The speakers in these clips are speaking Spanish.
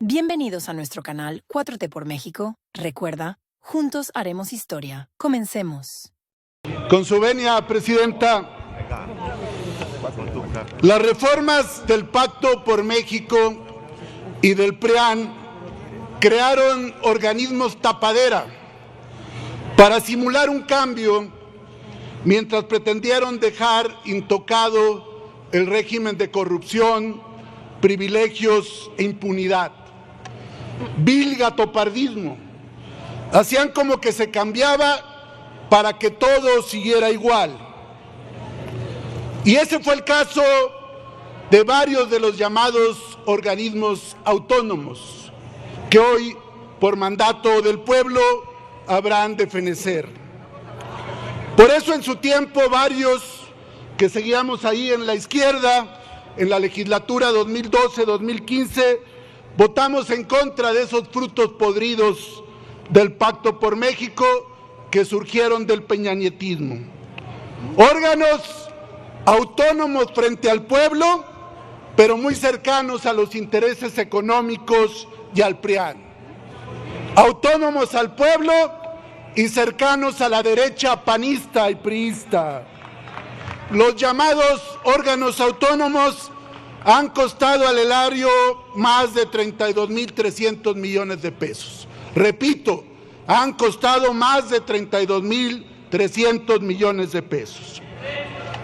Bienvenidos a nuestro canal 4T por México. Recuerda, juntos haremos historia. Comencemos. Con su venia, Presidenta, las reformas del Pacto por México y del PRIAN crearon organismos tapadera para simular un cambio mientras pretendieron dejar intocado el régimen de corrupción, privilegios e impunidad. Vil gatopardismo. Hacían como que se cambiaba para que todo siguiera igual. Y ese fue el caso de varios de los llamados organismos autónomos, que hoy, por mandato del pueblo, habrán de fenecer. Por eso, en su tiempo, varios que seguíamos ahí en la izquierda, en la legislatura 2012-2015, votamos en contra de esos frutos podridos del Pacto por México que surgieron del peñanietismo. Órganos autónomos frente al pueblo, pero muy cercanos a los intereses económicos y al PRIAN. Autónomos al pueblo y cercanos a la derecha panista y priista. Los llamados órganos autónomos han costado al erario más de 32,300 millones de pesos. Repito, han costado más de 32,300 millones de pesos.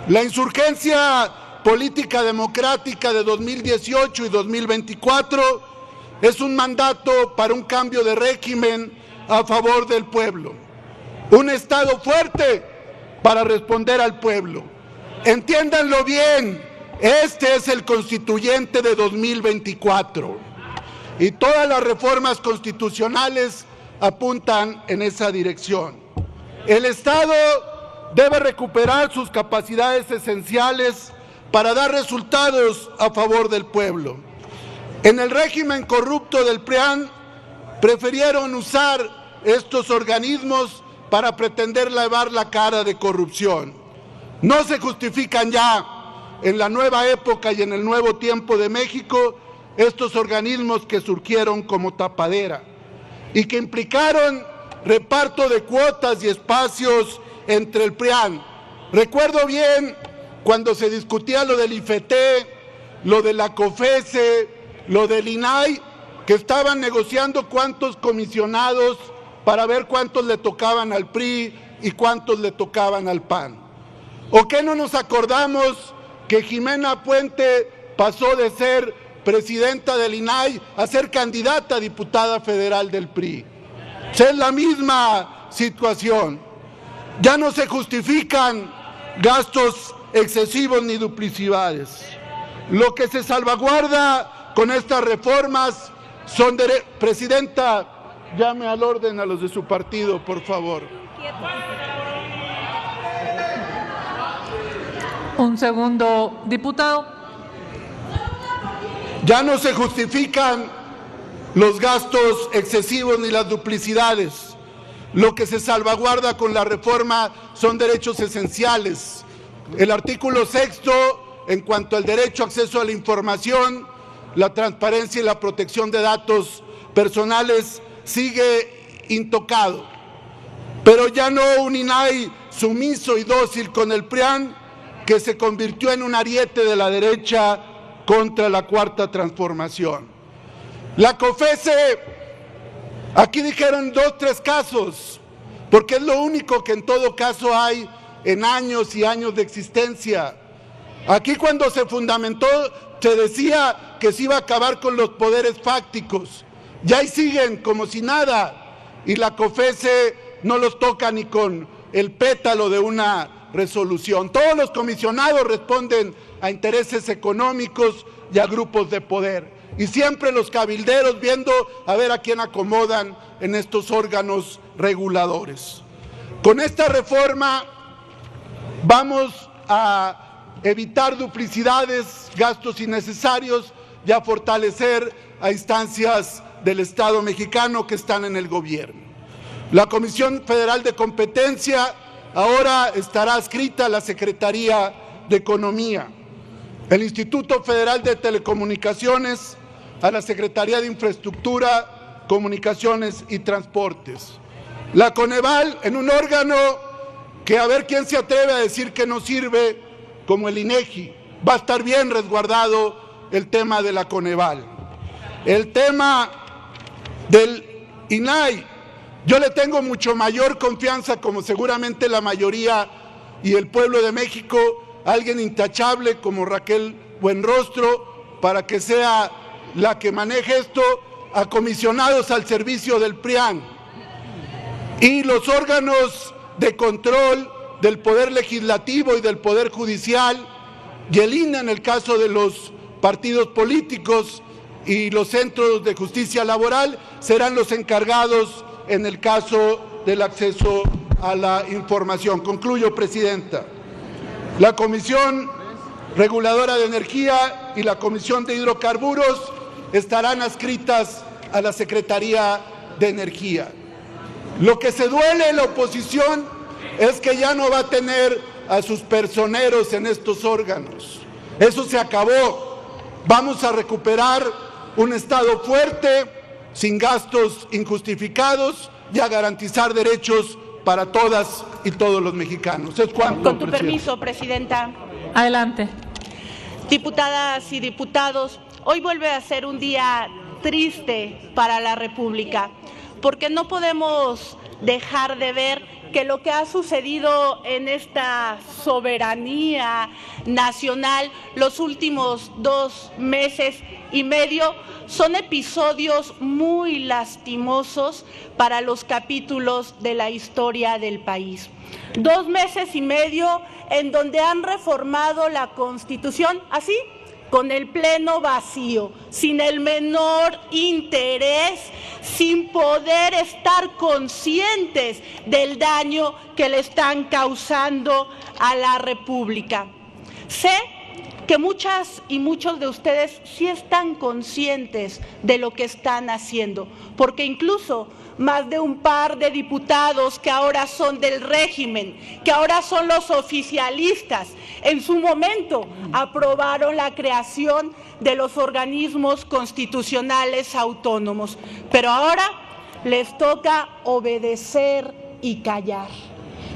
La insurgencia política democrática de 2018 y 2024 es un mandato para un cambio de régimen a favor del pueblo. Un Estado fuerte para responder al pueblo. Entiéndanlo bien. Este es el constituyente de 2024 y todas las reformas constitucionales apuntan en esa dirección. El Estado debe recuperar sus capacidades esenciales para dar resultados a favor del pueblo. En el régimen corrupto del PRIAN prefirieron usar estos organismos para pretender lavar la cara de corrupción. No se justifican ya en la nueva época y en el nuevo tiempo de México estos organismos que surgieron como tapadera y que implicaron reparto de cuotas y espacios entre el PRIAN. Recuerdo bien cuando se discutía lo del IFT, lo de la COFESE, lo del INAI, que estaban negociando cuántos comisionados para ver cuántos le tocaban al PRI y cuántos le tocaban al PAN. ¿O qué no nos acordamos que Jimena Puente pasó de ser presidenta del INAI a ser candidata a diputada federal del PRI? Es la misma situación. Ya no se justifican gastos excesivos ni duplicidades. Lo que se salvaguarda con estas reformas son Presidenta, llame al orden a los de su partido, por favor. Un segundo, diputado. Ya no se justifican los gastos excesivos ni las duplicidades. Lo que se salvaguarda con la reforma son derechos esenciales. El artículo 6, en cuanto al derecho a acceso a la información, la transparencia y la protección de datos personales, sigue intocado. Pero ya no un INAI sumiso y dócil con el PRIAN, que se convirtió en un ariete de la derecha contra la Cuarta Transformación. La COFESE, aquí dijeron 2, 3 casos, porque es lo único que en todo caso hay en años y años de existencia. Aquí cuando se fundamentó se decía que se iba a acabar con los poderes fácticos, y ahí siguen como si nada, y la COFESE no los toca ni con el pétalo de una resolución. Todos los comisionados responden a intereses económicos y a grupos de poder, y siempre los cabilderos viendo a ver a quién acomodan en estos órganos reguladores. Con esta reforma vamos a evitar duplicidades, gastos innecesarios y a fortalecer a instancias del Estado mexicano que están en el gobierno. La Comisión Federal de Competencia ahora estará adscrita a la Secretaría de Economía. El Instituto Federal de Telecomunicaciones a la Secretaría de Infraestructura, Comunicaciones y Transportes. La Coneval, en un órgano que a ver quién se atreve a decir que no sirve, como el INEGI, va a estar bien resguardado el tema de la Coneval. El tema del INAI, yo le tengo mucho mayor confianza, como seguramente la mayoría y el pueblo de México, a alguien intachable como Raquel Buenrostro, para que sea la que maneje esto, a comisionados al servicio del PRIAN y los órganos de control del Poder Legislativo y del Poder Judicial y el INE en el caso de los partidos políticos y los centros de justicia laboral serán los encargados en el caso del acceso a la información. Concluyo, Presidenta. La Comisión Reguladora de Energía y la Comisión de Hidrocarburos estarán adscritas a la Secretaría de Energía. Lo que se duele en la oposición es que ya no va a tener a sus personeros en estos órganos. Eso se acabó. Vamos a recuperar un Estado fuerte, sin gastos injustificados y a garantizar derechos para todas y todos los mexicanos. Es cuanto, con tu permiso, Presidenta. Adelante. Diputadas y diputados, hoy vuelve a ser un día triste para la República, porque no podemos dejar de ver que lo que ha sucedido en esta soberanía nacional los últimos 2 meses y medio son episodios muy lastimosos para los capítulos de la historia del país. 2 meses y medio en donde han reformado la Constitución, así, con el pleno vacío, sin el menor interés, sin poder estar conscientes del daño que le están causando a la República. Sé que muchas y muchos de ustedes sí están conscientes de lo que están haciendo, porque incluso más de un par de diputados que ahora son del régimen, que ahora son los oficialistas, en su momento aprobaron la creación de los organismos constitucionales autónomos, pero ahora les toca obedecer y callar.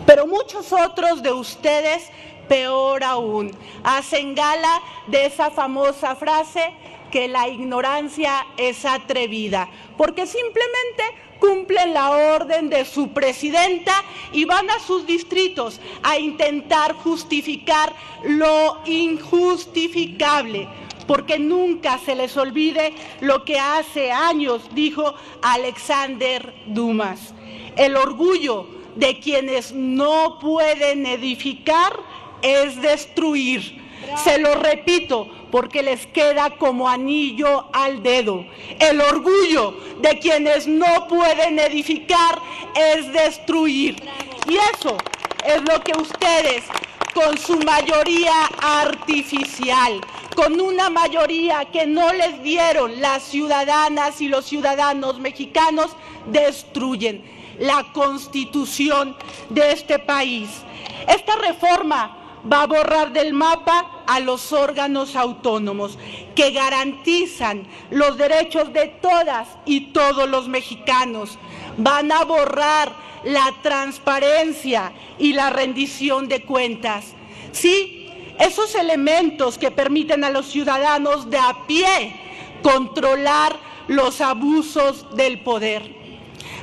Pero muchos otros de ustedes, peor aún, hacen gala de esa famosa frase que la ignorancia es atrevida, porque simplemente cumplen la orden de su presidenta y van a sus distritos a intentar justificar lo injustificable, porque nunca se les olvide lo que hace años dijo Alexander Dumas: el orgullo de quienes no pueden edificar es destruir. Se lo repito, porque les queda como anillo al dedo. El orgullo de quienes no pueden edificar es destruir. Y eso es lo que ustedes, con su mayoría artificial, con una mayoría que no les dieron las ciudadanas y los ciudadanos mexicanos, destruyen la Constitución de este país. Esta reforma va a borrar del mapa a los órganos autónomos que garantizan los derechos de todas y todos los mexicanos. Van a borrar la transparencia y la rendición de cuentas. Sí, esos elementos que permiten a los ciudadanos de a pie controlar los abusos del poder.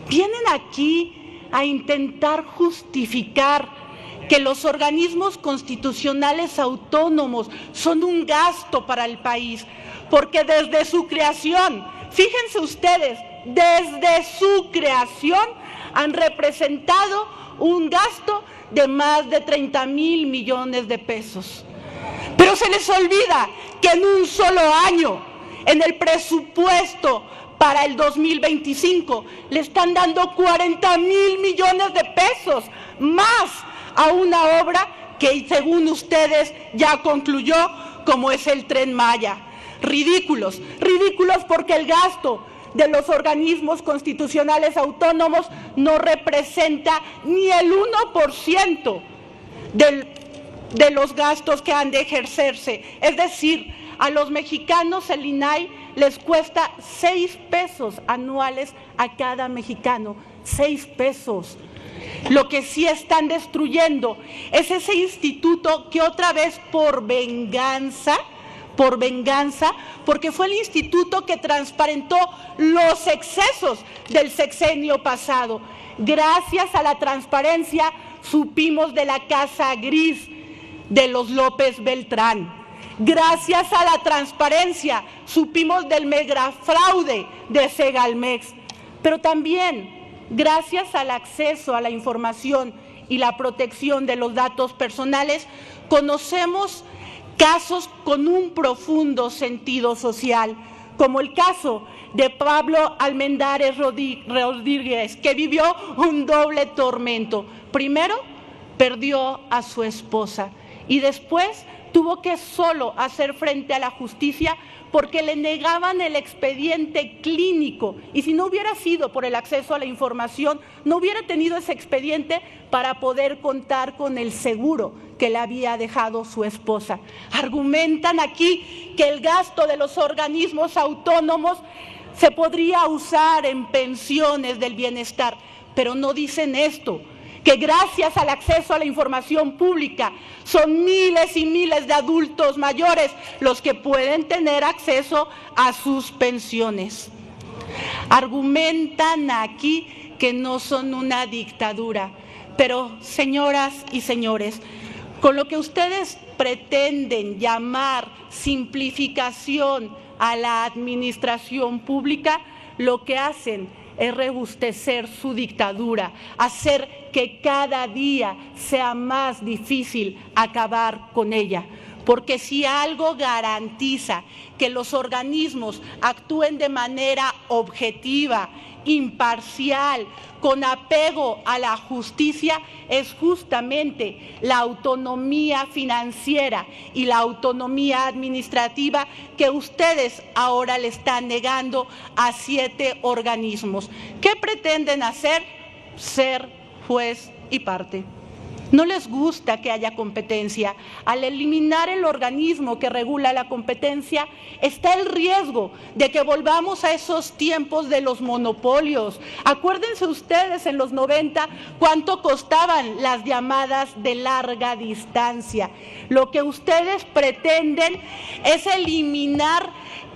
Vienen aquí a intentar justificar que los organismos constitucionales autónomos son un gasto para el país, porque desde su creación, fíjense ustedes, desde su creación han representado un gasto de más de 30,000 millones de pesos. Pero se les olvida que en un solo año, en el presupuesto para el 2025, le están dando 40,000 millones de pesos más a una obra que según ustedes ya concluyó, como es el Tren Maya. Ridículos, ridículos, porque el gasto de los organismos constitucionales autónomos no representa ni el 1% de los gastos que han de ejercerse. Es decir, A los mexicanos el INAI les cuesta 6 pesos anuales a cada mexicano, 6 pesos. Lo que sí están destruyendo es ese instituto que otra vez por venganza, porque fue el instituto que transparentó los excesos del sexenio pasado. Gracias a la transparencia supimos de la casa gris de los López Beltrán. Gracias a la transparencia supimos del megafraude de Segalmex. Pero también gracias al acceso a la información y la protección de los datos personales, conocemos casos con un profundo sentido social, como el caso de Pablo Almendares Rodríguez, que vivió un doble tormento. Primero, perdió a su esposa y después tuvo que solo hacer frente a la justicia porque le negaban el expediente clínico, y si no hubiera sido por el acceso a la información, no hubiera tenido ese expediente para poder contar con el seguro que le había dejado su esposa. Argumentan aquí que el gasto de los organismos autónomos se podría usar en pensiones del bienestar, pero no dicen esto, que gracias al acceso a la información pública son miles y miles de adultos mayores los que pueden tener acceso a sus pensiones. Argumentan aquí que no son una dictadura, pero señoras y señores, con lo que ustedes pretenden llamar simplificación a la administración pública, lo que hacen es rebustecer su dictadura, hacer que cada día sea más difícil acabar con ella. Porque si algo garantiza que los organismos actúen de manera objetiva, imparcial, con apego a la justicia, es justamente la autonomía financiera y la autonomía administrativa que ustedes ahora le están negando a 7 organismos. ¿Qué pretenden hacer? Ser juez y parte. No les gusta que haya competencia. Al eliminar el organismo que regula la competencia, está el riesgo de que volvamos a esos tiempos de los monopolios. Acuérdense ustedes en los 90 cuánto costaban las llamadas de larga distancia. Lo que ustedes pretenden es eliminar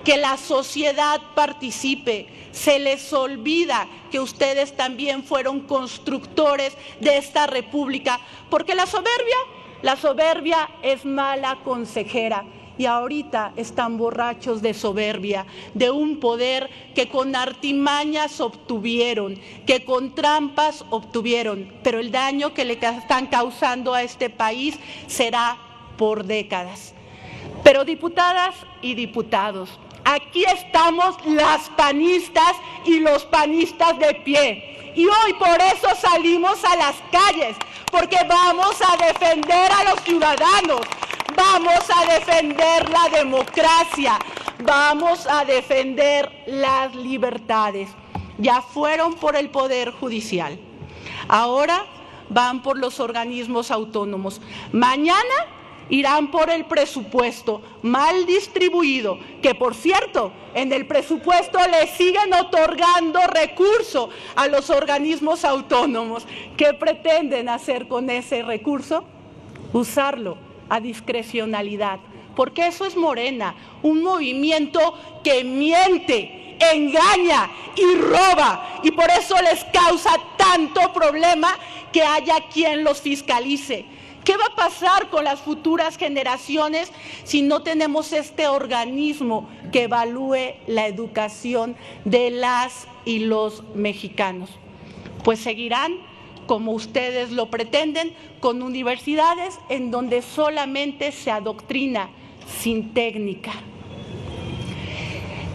que la sociedad participe. Se les olvida que ustedes también fueron constructores de esta república, porque la soberbia es mala consejera, y ahorita están borrachos de soberbia, de un poder que con artimañas obtuvieron, que con trampas obtuvieron, pero el daño que le están causando a este país será por décadas. Pero diputadas y diputados, aquí estamos las panistas y los panistas de pie. Y hoy por eso salimos a las calles, porque vamos a defender a los ciudadanos, vamos a defender la democracia, vamos a defender las libertades. Ya fueron por el Poder Judicial, ahora van por los organismos autónomos. Mañana irán por el presupuesto mal distribuido, que por cierto, en el presupuesto le siguen otorgando recurso a los organismos autónomos. ¿Qué pretenden hacer con ese recurso? Usarlo a discrecionalidad, porque eso es Morena, un movimiento que miente, engaña y roba, y por eso les causa tanto problema que haya quien los fiscalice. ¿Qué va a pasar con las futuras generaciones si no tenemos este organismo que evalúe la educación de las y los mexicanos? Pues seguirán, como ustedes lo pretenden, con universidades en donde solamente se adoctrina sin técnica.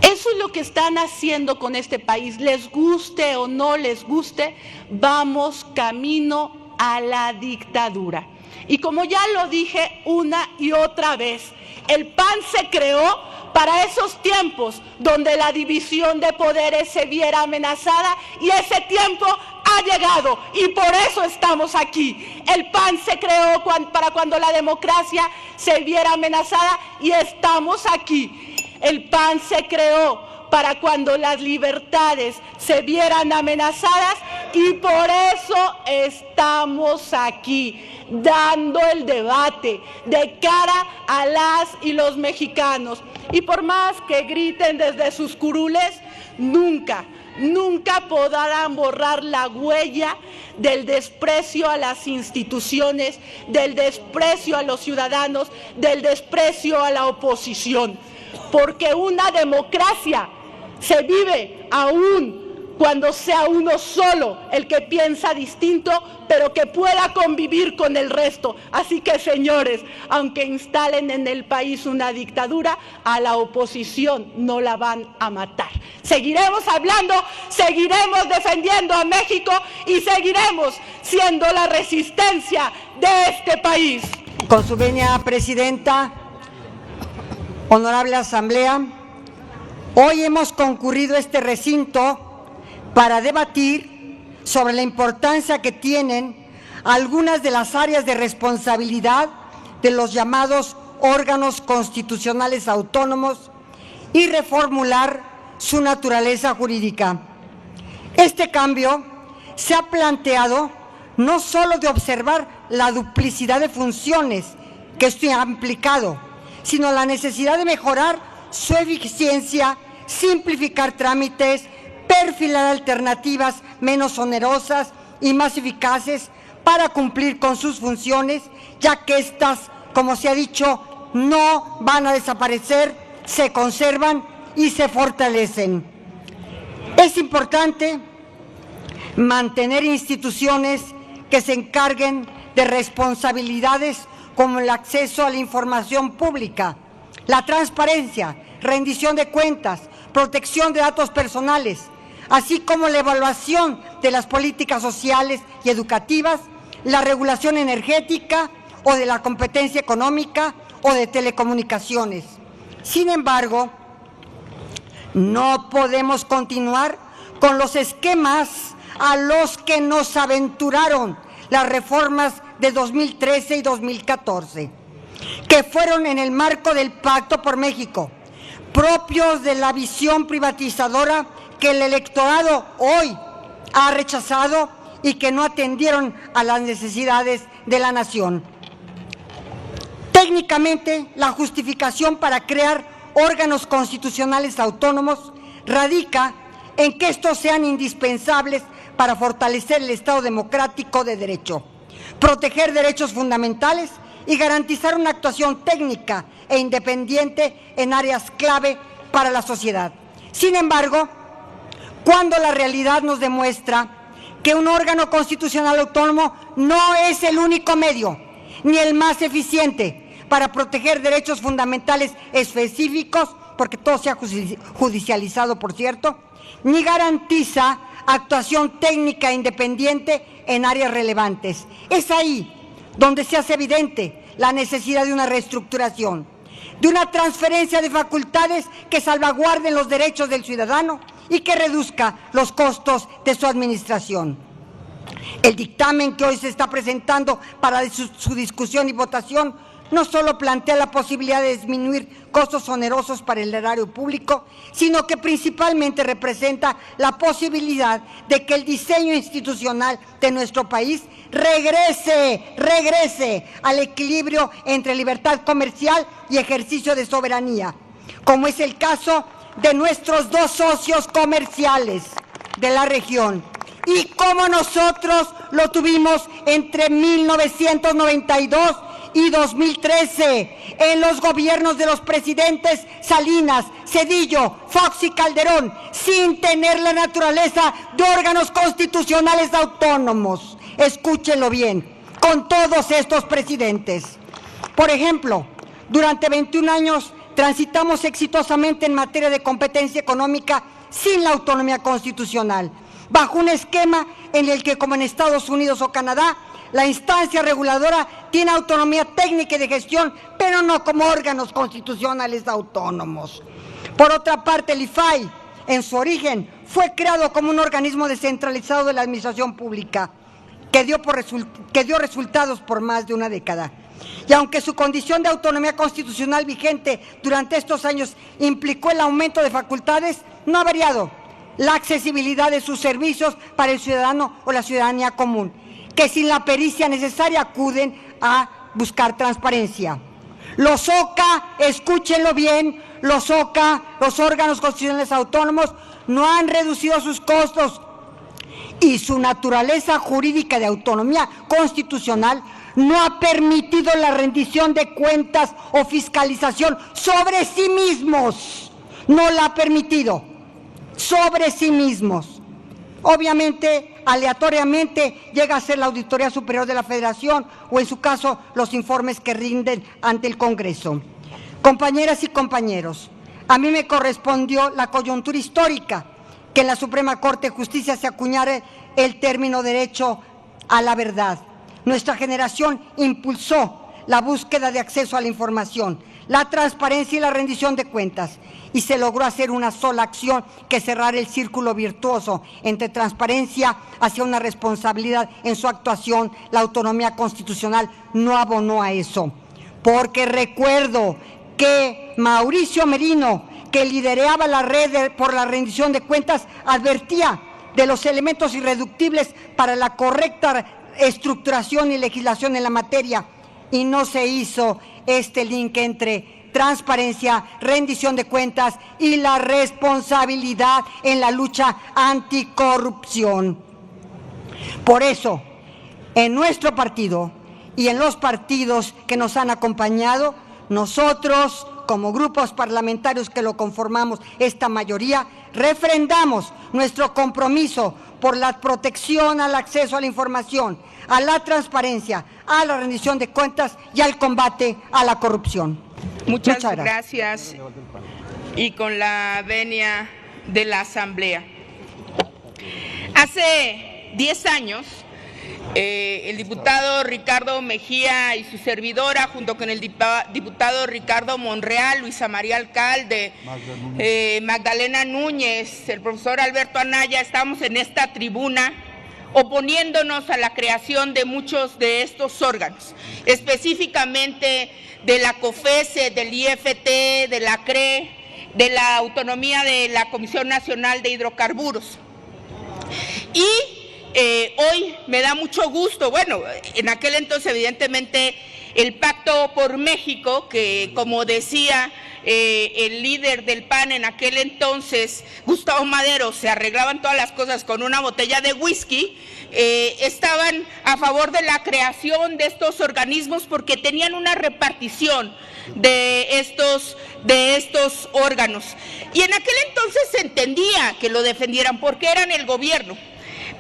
Eso es lo que están haciendo con este país. Les guste o no les guste, vamos camino a la dictadura. Y como ya lo dije una y otra vez, el PAN se creó para esos tiempos donde la división de poderes se viera amenazada, y ese tiempo ha llegado y por eso estamos aquí. El PAN se creó para cuando la democracia se viera amenazada y estamos aquí. El PAN se creó para cuando las libertades se vieran amenazadas y por eso estamos aquí, dando el debate de cara a las y los mexicanos. Y por más que griten desde sus curules, nunca podrán borrar la huella del desprecio a las instituciones, del desprecio a los ciudadanos, del desprecio a la oposición. Porque una democracia se vive aún cuando sea uno solo el que piensa distinto, pero que pueda convivir con el resto. Así que, señores, aunque instalen en el país una dictadura, a la oposición no la van a matar. Seguiremos hablando, seguiremos defendiendo a México y seguiremos siendo la resistencia de este país. Con su venia, Presidenta, honorable Asamblea, hoy hemos concurrido a este recinto para debatir sobre la importancia que tienen algunas de las áreas de responsabilidad de los llamados órganos constitucionales autónomos y reformular su naturaleza jurídica. Este cambio se ha planteado no solo de observar la duplicidad de funciones que esto ha implicado, sino la necesidad de mejorar su eficiencia, simplificar trámites, perfilar alternativas menos onerosas y más eficaces para cumplir con sus funciones, ya que estas, como se ha dicho, no van a desaparecer, se conservan y se fortalecen. Es importante mantener instituciones que se encarguen de responsabilidades como el acceso a la información pública, la transparencia, rendición de cuentas, protección de datos personales, así como la evaluación de las políticas sociales y educativas, la regulación energética o de la competencia económica o de telecomunicaciones. Sin embargo, no podemos continuar con los esquemas a los que nos aventuraron las reformas de 2013 y 2014, que fueron en el marco del Pacto por México, propios de la visión privatizadora que el electorado hoy ha rechazado y que no atendieron a las necesidades de la nación. Técnicamente, la justificación para crear órganos constitucionales autónomos radica en que estos sean indispensables para fortalecer el Estado democrático de derecho, proteger derechos fundamentales y garantizar una actuación técnica e independiente en áreas clave para la sociedad. Sin embargo, cuando la realidad nos demuestra que un órgano constitucional autónomo no es el único medio ni el más eficiente para proteger derechos fundamentales específicos, porque todo se ha judicializado, por cierto, ni garantiza actuación técnica e independiente en áreas relevantes. Es ahí donde se hace evidente la necesidad de una reestructuración, de una transferencia de facultades que salvaguarden los derechos del ciudadano y que reduzca los costos de su administración. El dictamen que hoy se está presentando para su discusión y votación no solo plantea la posibilidad de disminuir costos onerosos para el erario público, sino que principalmente representa la posibilidad de que el diseño institucional de nuestro país regrese al equilibrio entre libertad comercial y ejercicio de soberanía, como es el caso de nuestros dos socios comerciales de la región, y como nosotros lo tuvimos entre 1992 y 2013, en los gobiernos de los presidentes Salinas, Zedillo, Fox y Calderón, sin tener la naturaleza de órganos constitucionales autónomos. Escúchenlo bien, con todos estos presidentes. Por ejemplo, durante 21 años transitamos exitosamente en materia de competencia económica sin la autonomía constitucional, bajo un esquema en el que, como en Estados Unidos o Canadá, la instancia reguladora tiene autonomía técnica y de gestión, pero no como órganos constitucionales autónomos. Por otra parte, el IFAI en su origen, fue creado como un organismo descentralizado de la administración pública que dio resultados por más de una década. Y aunque su condición de autonomía constitucional vigente durante estos años implicó el aumento de facultades, no ha variado la accesibilidad de sus servicios para el ciudadano o la ciudadanía común, que sin la pericia necesaria acuden a buscar transparencia. Los OCA, escúchenlo bien, los OCA, los órganos constitucionales autónomos, no han reducido sus costos y su naturaleza jurídica de autonomía constitucional no ha permitido la rendición de cuentas o fiscalización sobre sí mismos. No la ha permitido, sobre sí mismos. Obviamente, aleatoriamente, llega a ser la Auditoría Superior de la Federación o, en su caso, los informes que rinden ante el Congreso. Compañeras y compañeros, a mí me correspondió la coyuntura histórica que en la Suprema Corte de Justicia se acuñara el término derecho a la verdad. Nuestra generación impulsó la búsqueda de acceso a la información, la transparencia y la rendición de cuentas, y se logró hacer una sola acción que cerrar el círculo virtuoso entre transparencia hacia una responsabilidad en su actuación. La autonomía constitucional no abonó a eso, porque recuerdo que Mauricio Merino, que lideraba la red por la rendición de cuentas, advertía de los elementos irreductibles para la correcta estructuración y legislación en la materia, y no se hizo este link entre transparencia, rendición de cuentas y la responsabilidad en la lucha anticorrupción. Por eso, en nuestro partido y en los partidos que nos han acompañado, nosotros, como grupos parlamentarios que lo conformamos, esta mayoría, refrendamos nuestro compromiso por la protección al acceso a la información, a la transparencia, a la rendición de cuentas y al combate a la corrupción. Muchas gracias. Y con la venia de la Asamblea. Hace 10 años, el diputado Ricardo Mejía y su servidora, junto con el diputado Ricardo Monreal, Luisa María Alcalde, Magdalena Núñez, el profesor Alberto Anaya, estábamos en esta tribuna oponiéndonos a la creación de muchos de estos órganos, específicamente de la COFESE, del IFT, de la CRE, de la autonomía de la Comisión Nacional de Hidrocarburos. Y hoy me da mucho gusto, bueno, en aquel entonces evidentemente el Pacto por México, que como decía el líder del PAN en aquel entonces, Gustavo Madero, se arreglaban todas las cosas con una botella de whisky, estaban a favor de la creación de estos organismos porque tenían una repartición de estos órganos. Y en aquel entonces se entendía que lo defendieran porque eran el gobierno.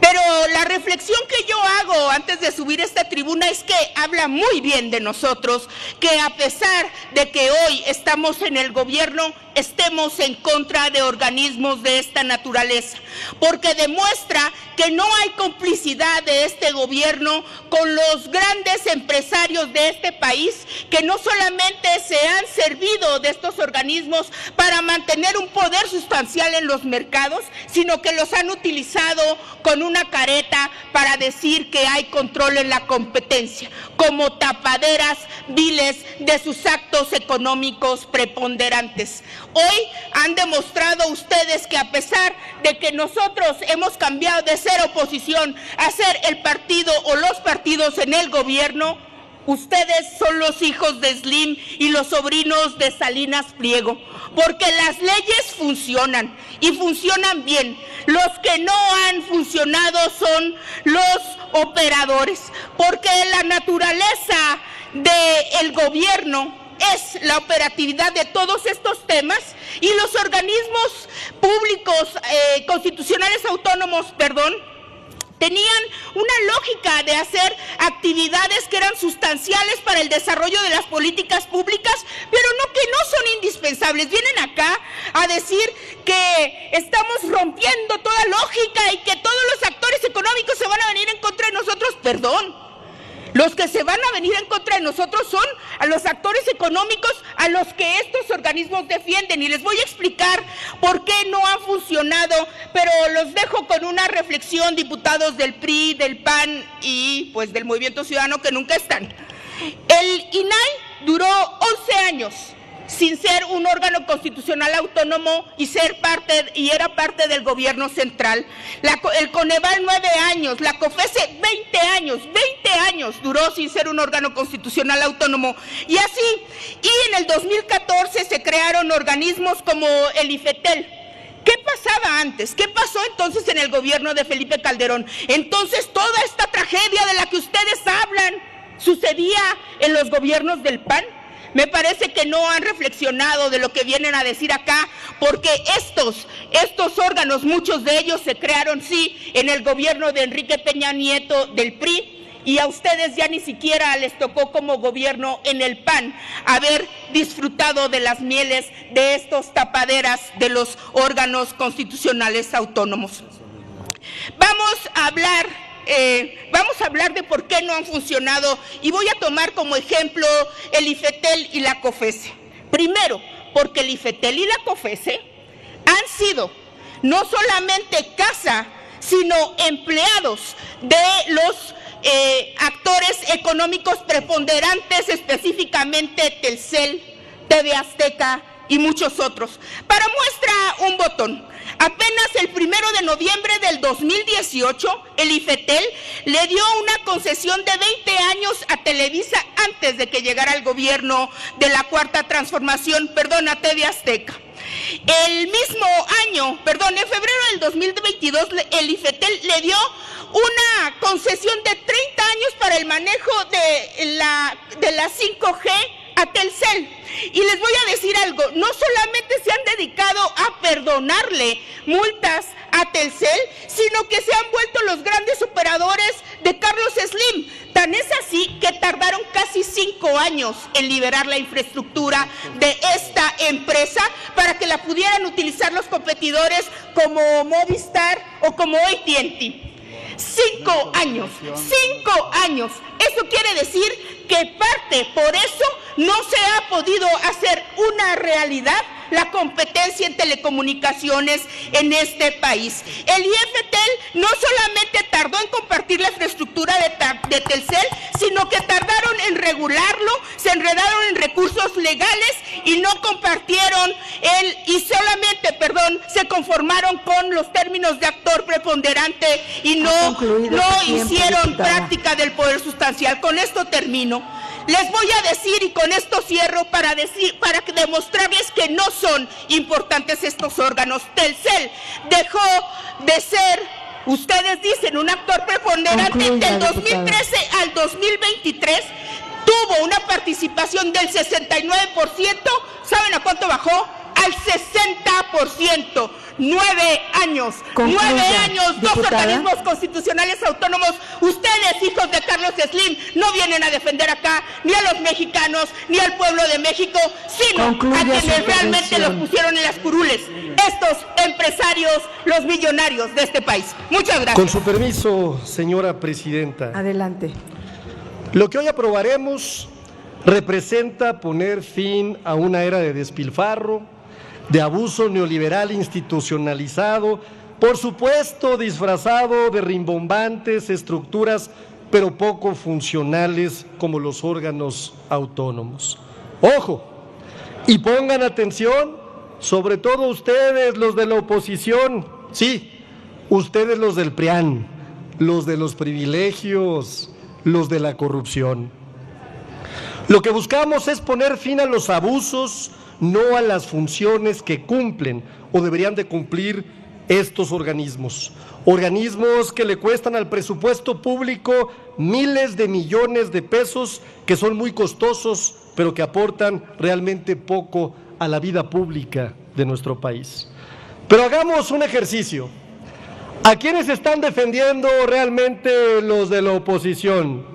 Pero la reflexión que yo hago antes de subir a esta tribuna es que habla muy bien de nosotros, que a pesar de que hoy estamos en el gobierno, estemos en contra de organismos de esta naturaleza, porque demuestra que no hay complicidad de este gobierno con los grandes empresarios de este país, que no solamente se han servido de estos organismos para mantener un poder sustancial en los mercados, sino que los han utilizado con una careta para decir que hay control en la competencia, como tapaderas viles de sus actos económicos preponderantes. Hoy han demostrado ustedes que a pesar de que nosotros hemos cambiado de ser oposición a ser el partido o los partidos en el gobierno, ustedes son los hijos de Slim y los sobrinos de Salinas Pliego, porque las leyes funcionan y funcionan bien. Los que no han funcionado son los operadores, porque la naturaleza del gobierno es la operatividad de todos estos temas y los organismos públicos constitucionales autónomos, tenían una lógica de hacer actividades que eran sustanciales para el desarrollo de las políticas públicas, pero no que no son indispensables. Vienen acá a decir que estamos rompiendo toda lógica y que todos los actores económicos se van a venir en contra de nosotros. Perdón. Los que se van a venir en contra de nosotros son a los actores económicos a los que estos organismos defienden. Y les voy a explicar por qué no han funcionado, pero los dejo con una reflexión, diputados del PRI, del PAN y pues del Movimiento Ciudadano que nunca están. El INAI duró 11 años sin ser un órgano constitucional autónomo y era parte del gobierno central. El Coneval 9 años, la COFESE 20 años duró sin ser un órgano constitucional autónomo. Y así, y en el 2014 se crearon organismos como el IFETEL. ¿Qué pasaba antes? ¿Qué pasó entonces en el gobierno de Felipe Calderón? Entonces toda esta tragedia de la que ustedes hablan sucedía en los gobiernos del PAN. Me parece que no han reflexionado de lo que vienen a decir acá, porque estos órganos, muchos de ellos se crearon, sí, en el gobierno de Enrique Peña Nieto del PRI, y a ustedes ya ni siquiera les tocó como gobierno en el PAN haber disfrutado de las mieles de estos tapaderas de los órganos constitucionales autónomos. Vamos a hablar de por qué no han funcionado y voy a tomar como ejemplo el IFETEL y la COFESE. Primero, porque el IFETEL y la COFESE han sido no solamente casa, sino empleados de los actores económicos preponderantes, específicamente Telcel, TV Azteca y muchos otros. Para muestra un botón. Apenas el 1 de noviembre del 2018, el IFETEL le dio una concesión de 20 años a Televisa antes de que llegara al gobierno de la Cuarta Transformación, a TV Azteca. El mismo año, en febrero del 2022, el IFETEL le dio una concesión de 30 años para el manejo de la 5G a Telcel. Y les voy a decir algo, no solamente se han dedicado a perdonarle multas a Telcel, sino que se han vuelto los grandes operadores de Carlos Slim. Tan es así que tardaron casi 5 años en liberar la infraestructura de esta empresa para que la pudieran utilizar los competidores como Movistar o como AT&T. 5 años, 5 años. Eso quiere decir que por eso no se ha podido hacer una realidad la competencia en telecomunicaciones en este país. El IFETEL no solamente tardó en compartir la infraestructura de Telcel, sino que tardaron en regularlo, se enredaron en recursos legales y no compartieron se conformaron con los términos de actor preponderante y no hicieron práctica del poder sustancial. Con esto termino. Les voy a decir, y con esto cierro, para demostrarles que no son importantes estos órganos. Telcel dejó de ser, ustedes dicen, un actor preponderante. Del 2013 al 2023 tuvo una participación del 69%. ¿Saben a cuánto bajó? Al 60%. 9 años. 9 años, dos organismos constitucionales autónomos. Ustedes, hijos de Carlos Slim, no vienen a defender acá ni a los mexicanos, ni al pueblo de México, sino a quienes realmente los pusieron en las curules. Estos empresarios, los millonarios de este país. Muchas gracias. Con su permiso, señora presidenta. Adelante. Lo que hoy aprobaremos representa poner fin a una era de despilfarro, de abuso neoliberal institucionalizado, por supuesto disfrazado de rimbombantes estructuras, pero poco funcionales como los órganos autónomos. ¡Ojo! Y pongan atención, sobre todo ustedes, los de la oposición, sí, ustedes los del PRIAN, los de los privilegios, los de la corrupción. Lo que buscamos es poner fin a los abusos, no a las funciones que cumplen o deberían de cumplir estos organismos. Organismos que le cuestan al presupuesto público miles de millones de pesos, que son muy costosos, pero que aportan realmente poco a la vida pública de nuestro país. Pero hagamos un ejercicio. ¿A quiénes están defendiendo realmente los de la oposición?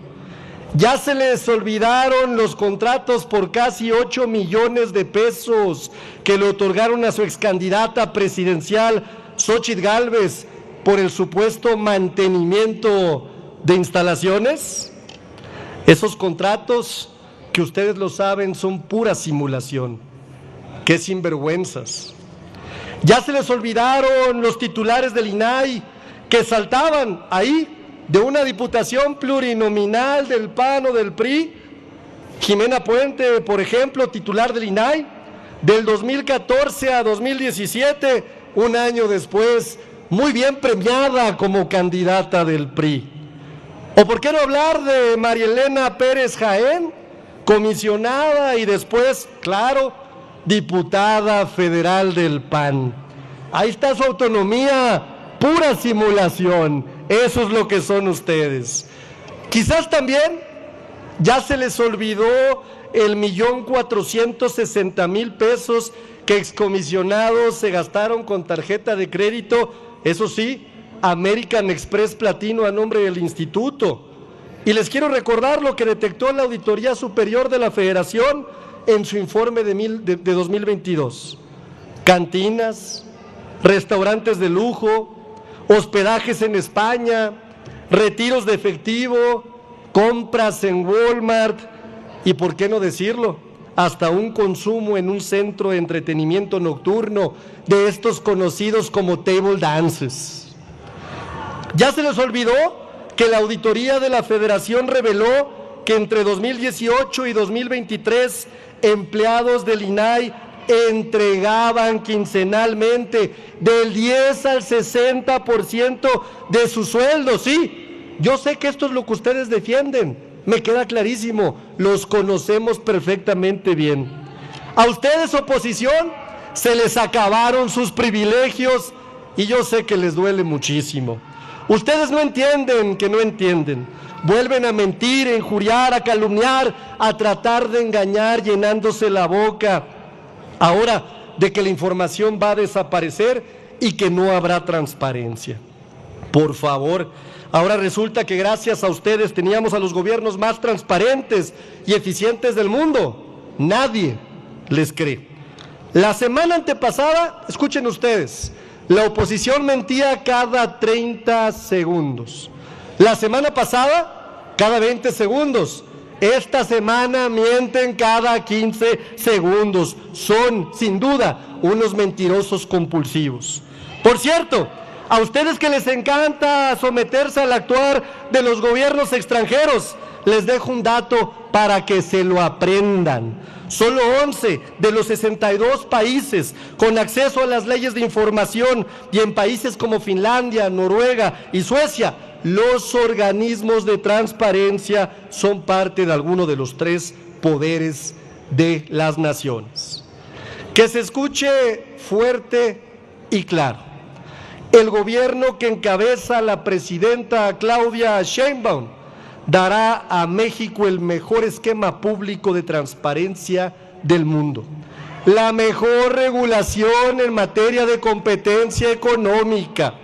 Ya se les olvidaron los contratos por casi 8 millones de pesos que le otorgaron a su excandidata presidencial, Xóchitl Gálvez, por el supuesto mantenimiento de instalaciones. Esos contratos, que ustedes lo saben, son pura simulación. ¡Qué sinvergüenzas! Ya se les olvidaron los titulares del INAI que saltaban ahí de una diputación plurinominal del PAN o del PRI. Jimena Puente, por ejemplo, titular del INAI, del 2014 a 2017, un año después, muy bien premiada como candidata del PRI. ¿O por qué no hablar de María Elena Pérez Jaén, comisionada y después, claro, diputada federal del PAN? Ahí está su autonomía, pura simulación. Eso es lo que son ustedes. Quizás también ya se les olvidó el 1,460,000 pesos que excomisionados se gastaron con tarjeta de crédito, eso sí, American Express Platino a nombre del instituto. Y les quiero recordar lo que detectó la Auditoría Superior de la Federación en su informe de 2022. Cantinas, restaurantes de lujo, hospedajes en España, retiros de efectivo, compras en Walmart y, por qué no decirlo, hasta un consumo en un centro de entretenimiento nocturno de estos conocidos como table dances. Ya se les olvidó que la auditoría de la Federación reveló que entre 2018 y 2023 empleados del INAI entregaban quincenalmente del 10 al 60% de su sueldo. Sí, yo sé que esto es lo que ustedes defienden, me queda clarísimo, los conocemos perfectamente bien. A ustedes, oposición, se les acabaron sus privilegios y yo sé que les duele muchísimo. Ustedes no entienden que no entienden. Vuelven a mentir, a injuriar, a calumniar, a tratar de engañar, llenándose la boca ahora de que la información va a desaparecer y que no habrá transparencia. Por favor, ahora resulta que gracias a ustedes teníamos a los gobiernos más transparentes y eficientes del mundo. Nadie les cree. La semana antepasada, escuchen ustedes, la oposición mentía cada 30 segundos. La semana pasada, cada 20 segundos. Esta semana mienten cada 15 segundos. Son, sin duda, unos mentirosos compulsivos. Por cierto, a ustedes que les encanta someterse al actuar de los gobiernos extranjeros, les dejo un dato para que se lo aprendan. Solo 11 de los 62 países con acceso a las leyes de información, y en países como Finlandia, Noruega y Suecia, los organismos de transparencia son parte de alguno de los 3 poderes de las naciones. Que se escuche fuerte y claro. El gobierno que encabeza la presidenta Claudia Sheinbaum dará a México el mejor esquema público de transparencia del mundo, la mejor regulación en materia de competencia económica,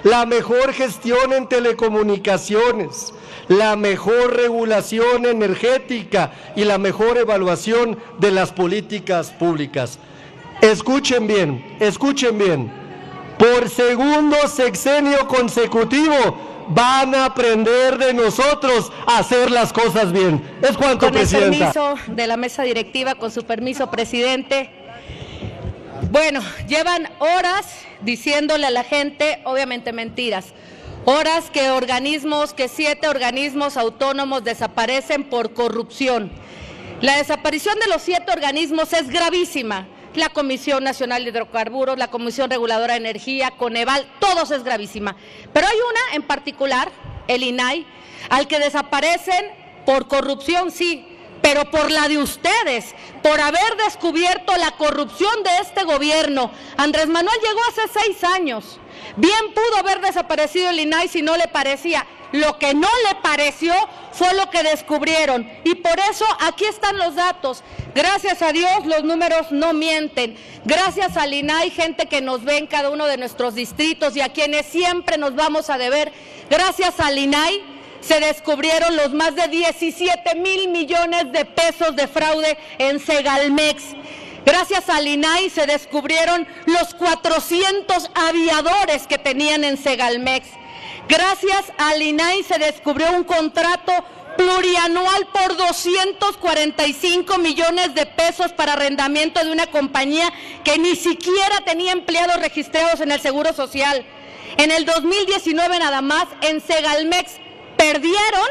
la mejor gestión en telecomunicaciones, la mejor regulación energética y la mejor evaluación de las políticas públicas. Escuchen bien, escuchen bien. Por segundo sexenio consecutivo van a aprender de nosotros a hacer las cosas bien. Es cuanto, presidenta. Con el permiso de la mesa directiva, con su permiso, presidente. Bueno, llevan horas diciéndole a la gente, obviamente mentiras, horas que 7 organismos autónomos desaparecen por corrupción. La desaparición de los 7 organismos es gravísima. La Comisión Nacional de Hidrocarburos, la Comisión Reguladora de Energía, Coneval, todos es gravísima. Pero hay una en particular, el INAI, al que desaparecen por corrupción, sí, pero por la de ustedes, por haber descubierto la corrupción de este gobierno. Andrés Manuel llegó hace 6 años. Bien pudo haber desaparecido el INAI si no le parecía. Lo que no le pareció fue lo que descubrieron, y por eso aquí están los datos. Gracias a Dios los números no mienten. Gracias al INAI, gente que nos ve en cada uno de nuestros distritos y a quienes siempre nos vamos a deber, gracias al INAI se descubrieron los más de 17,000 millones de pesos de fraude en Segalmex. Gracias al INAI se descubrieron los 400 aviadores que tenían en Segalmex. Gracias al INAI se descubrió un contrato plurianual por 245 millones de pesos para arrendamiento de una compañía que ni siquiera tenía empleados registrados en el Seguro Social. En el 2019 nada más, en Segalmex perdieron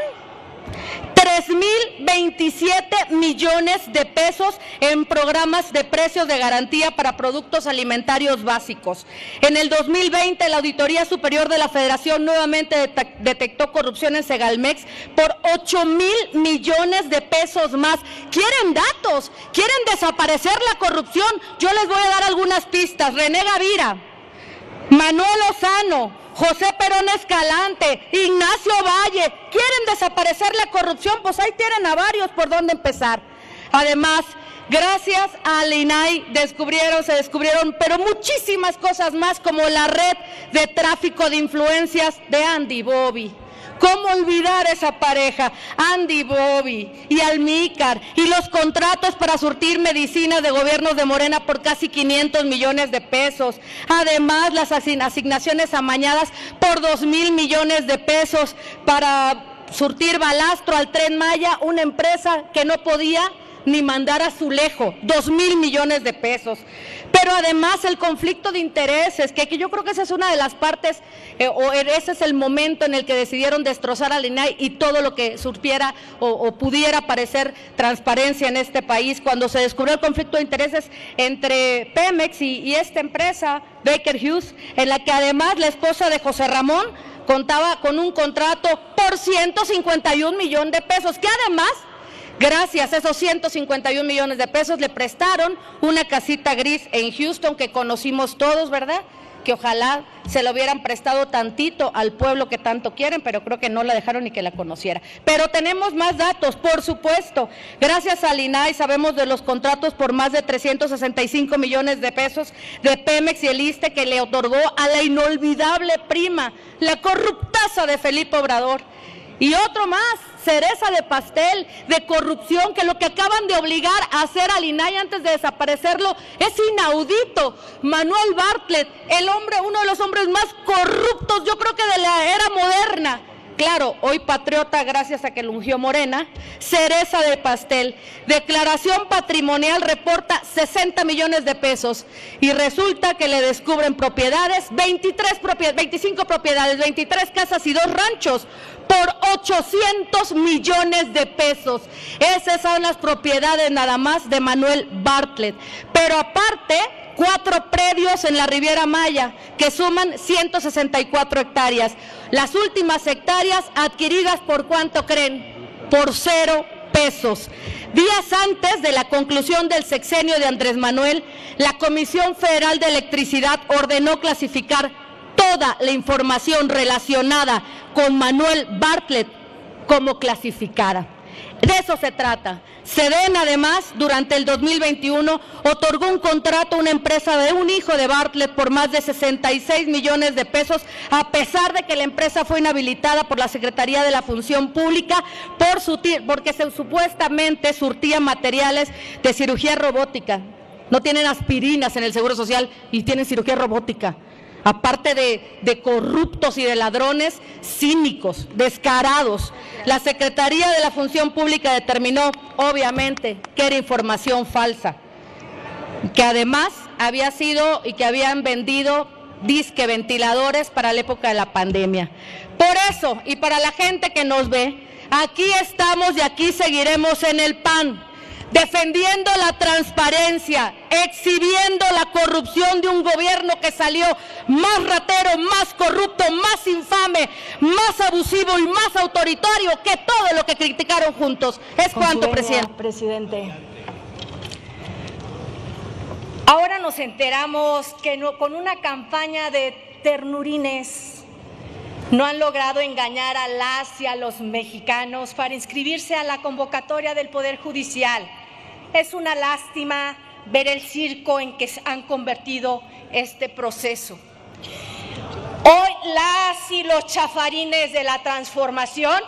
3.027 millones de pesos en programas de precios de garantía para productos alimentarios básicos. En el 2020, la Auditoría Superior de la Federación nuevamente detectó corrupción en Segalmex por 8.000 millones de pesos más. ¿Quieren datos? ¿Quieren desaparecer la corrupción? Yo les voy a dar algunas pistas. René Gavira, Manuel Lozano, José Perón Escalante, Ignacio Valle, ¿quieren desaparecer la corrupción? Pues ahí tienen a varios por dónde empezar. Además, gracias al INAI se descubrieron, pero muchísimas cosas más, como la red de tráfico de influencias de Andy Bobby. ¿Cómo olvidar esa pareja? Andy Bobby y Almícar, y los contratos para surtir medicinas de gobiernos de Morena por casi 500 millones de pesos. Además, las asignaciones amañadas por 2.000 millones de pesos para surtir balastro al Tren Maya, una empresa que no podía ni mandar a Zulejo, 2.000 millones de pesos. Pero además el conflicto de intereses, que yo creo que esa es una de las partes, o ese es el momento en el que decidieron destrozar al INAI y todo lo que surgiera o pudiera parecer transparencia en este país, cuando se descubrió el conflicto de intereses entre Pemex y esta empresa, Baker Hughes, en la que además la esposa de José Ramón contaba con un contrato por 151 millones de pesos, que además, gracias a esos 151 millones de pesos, le prestaron una casita gris en Houston que conocimos todos, ¿verdad? Que ojalá se lo hubieran prestado tantito al pueblo que tanto quieren, pero creo que no la dejaron ni que la conociera. Pero tenemos más datos, por supuesto. Gracias al INAI sabemos de los contratos por más de 365 millones de pesos de Pemex y el ISSSTE que le otorgó a la inolvidable prima, la corruptaza de Felipe Obrador. Y otro más, cereza de pastel, de corrupción, que lo que acaban de obligar a hacer al INAI antes de desaparecerlo es inaudito. Manuel Bartlett, uno de los hombres más corruptos, yo creo que de la era moderna. Claro, hoy patriota gracias a que lo ungió Morena, cereza de pastel. Declaración patrimonial reporta 60 millones de pesos y resulta que le descubren propiedades, 25 propiedades, 23 casas y 2 ranchos por 800 millones de pesos. Esas son las propiedades nada más de Manuel Bartlett. Pero aparte, 4 predios en la Riviera Maya que suman 164 hectáreas. Las últimas hectáreas adquiridas ¿por cuánto creen? Por 0 pesos. Días antes de la conclusión del sexenio de Andrés Manuel, la Comisión Federal de Electricidad ordenó clasificar toda la información relacionada con Manuel Bartlett como clasificada. De eso se trata. Sedena, además, durante el 2021 otorgó un contrato a una empresa de un hijo de Bartlett por más de 66 millones de pesos, a pesar de que la empresa fue inhabilitada por la Secretaría de la Función Pública porque supuestamente surtía materiales de cirugía robótica. No tienen aspirinas en el Seguro Social y tienen cirugía robótica. Aparte de corruptos y de ladrones cínicos, descarados. La Secretaría de la Función Pública determinó, obviamente, que era información falsa, que además había sido y que habían vendido disque ventiladores para la época de la pandemia. Por eso, y para la gente que nos ve, aquí estamos y aquí seguiremos en el PAN, defendiendo la transparencia, exhibiendo la corrupción de un gobierno que salió más ratero, más corrupto, más infame, más abusivo y más autoritario que todo lo que criticaron juntos. Es cuanto, presidente. Ahora nos enteramos que con una campaña de ternurines no han logrado engañar a las y a los mexicanos para inscribirse a la convocatoria del Poder Judicial. Es una lástima ver el circo en que se han convertido este proceso. Hoy las y los chafarines de la transformación,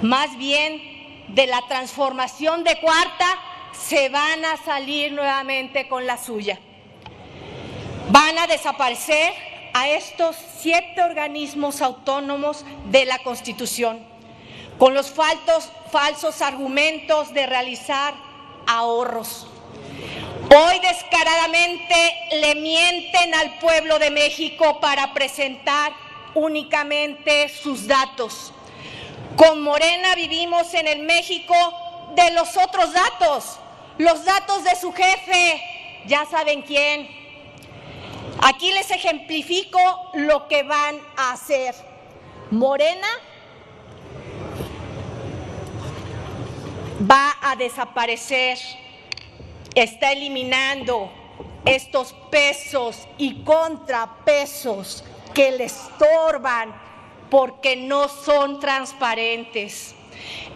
más bien de la transformación de cuarta, se van a salir nuevamente con la suya. Van a desaparecer a estos 7 organismos autónomos de la Constitución, con los falsos argumentos de realizar ahorros. Hoy descaradamente le mienten al pueblo de México para presentar únicamente sus datos. Con Morena vivimos en el México de los otros datos, los datos de su jefe, ya saben quién. Aquí les ejemplifico lo que van a hacer. Morena va a desaparecer, está eliminando estos pesos y contrapesos que le estorban porque no son transparentes.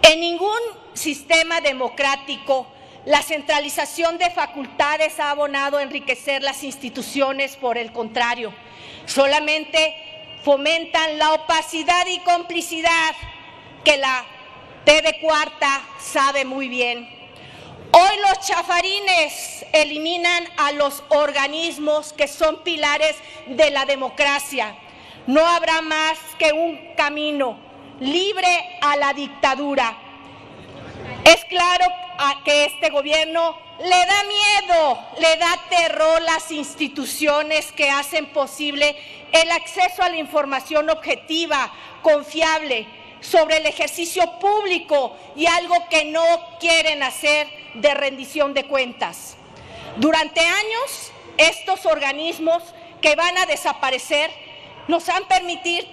En ningún sistema democrático la centralización de facultades ha abonado a enriquecer las instituciones, por el contrario, solamente fomentan la opacidad y complicidad que la TV Cuarta sabe muy bien. Hoy los chafarines eliminan a los organismos que son pilares de la democracia. No habrá más que un camino libre a la dictadura. Es claro que este gobierno le da miedo, le da terror las instituciones que hacen posible el acceso a la información objetiva, confiable, sobre el ejercicio público y algo que no quieren hacer, de rendición de cuentas. Durante años, estos organismos que van a desaparecer nos han permitido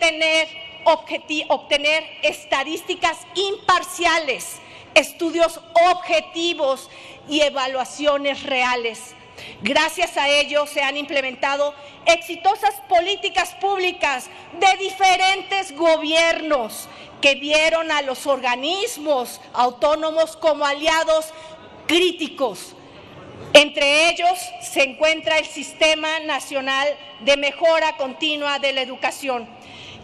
obtener estadísticas imparciales, estudios objetivos y evaluaciones reales. Gracias a ello se han implementado exitosas políticas públicas de diferentes gobiernos que vieron a los organismos autónomos como aliados críticos. Entre ellos se encuentra el Sistema Nacional de Mejora Continua de la Educación,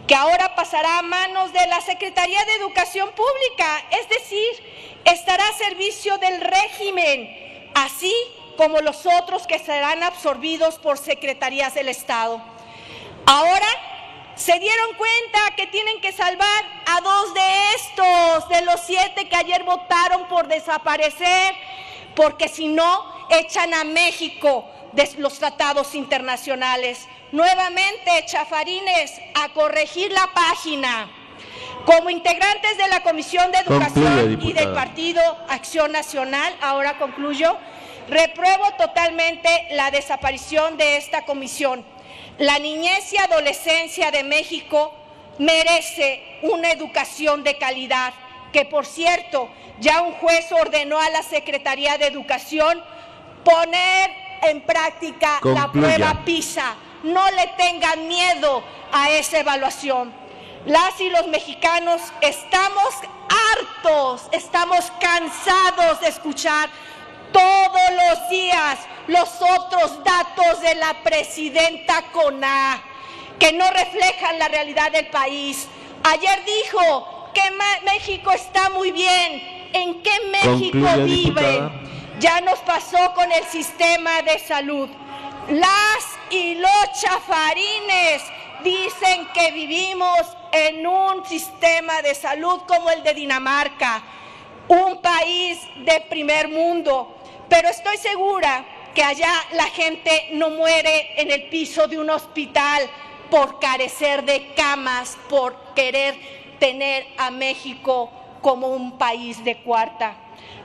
que ahora pasará a manos de la Secretaría de Educación Pública, es decir, estará a servicio del régimen, así como los otros que serán absorbidos por secretarías del Estado. Ahora se dieron cuenta que tienen que salvar a 2 de estos, de los 7 que ayer votaron por desaparecer, porque si no, echan a México de los tratados internacionales. Nuevamente, chafarines, a corregir la página. Como integrantes de la Comisión de Educación y del Partido Acción Nacional, ahora concluyo, repruebo totalmente la desaparición de esta comisión. La niñez y adolescencia de México merece una educación de calidad, que por cierto, ya un juez ordenó a la Secretaría de Educación poner en práctica la prueba PISA. No le tengan miedo a esa evaluación. Las y los mexicanos estamos hartos, estamos cansados de escuchar todos los días los otros datos de la presidenta con A, que no reflejan la realidad del país. Ayer dijo que México está muy bien. ¿En qué México vive? Ya nos pasó con el sistema de salud. Las y los chafarines dicen que vivimos en un sistema de salud como el de Dinamarca, un país de primer mundo, pero estoy segura que allá la gente no muere en el piso de un hospital por carecer de camas, por querer tener a México como un país de cuarta.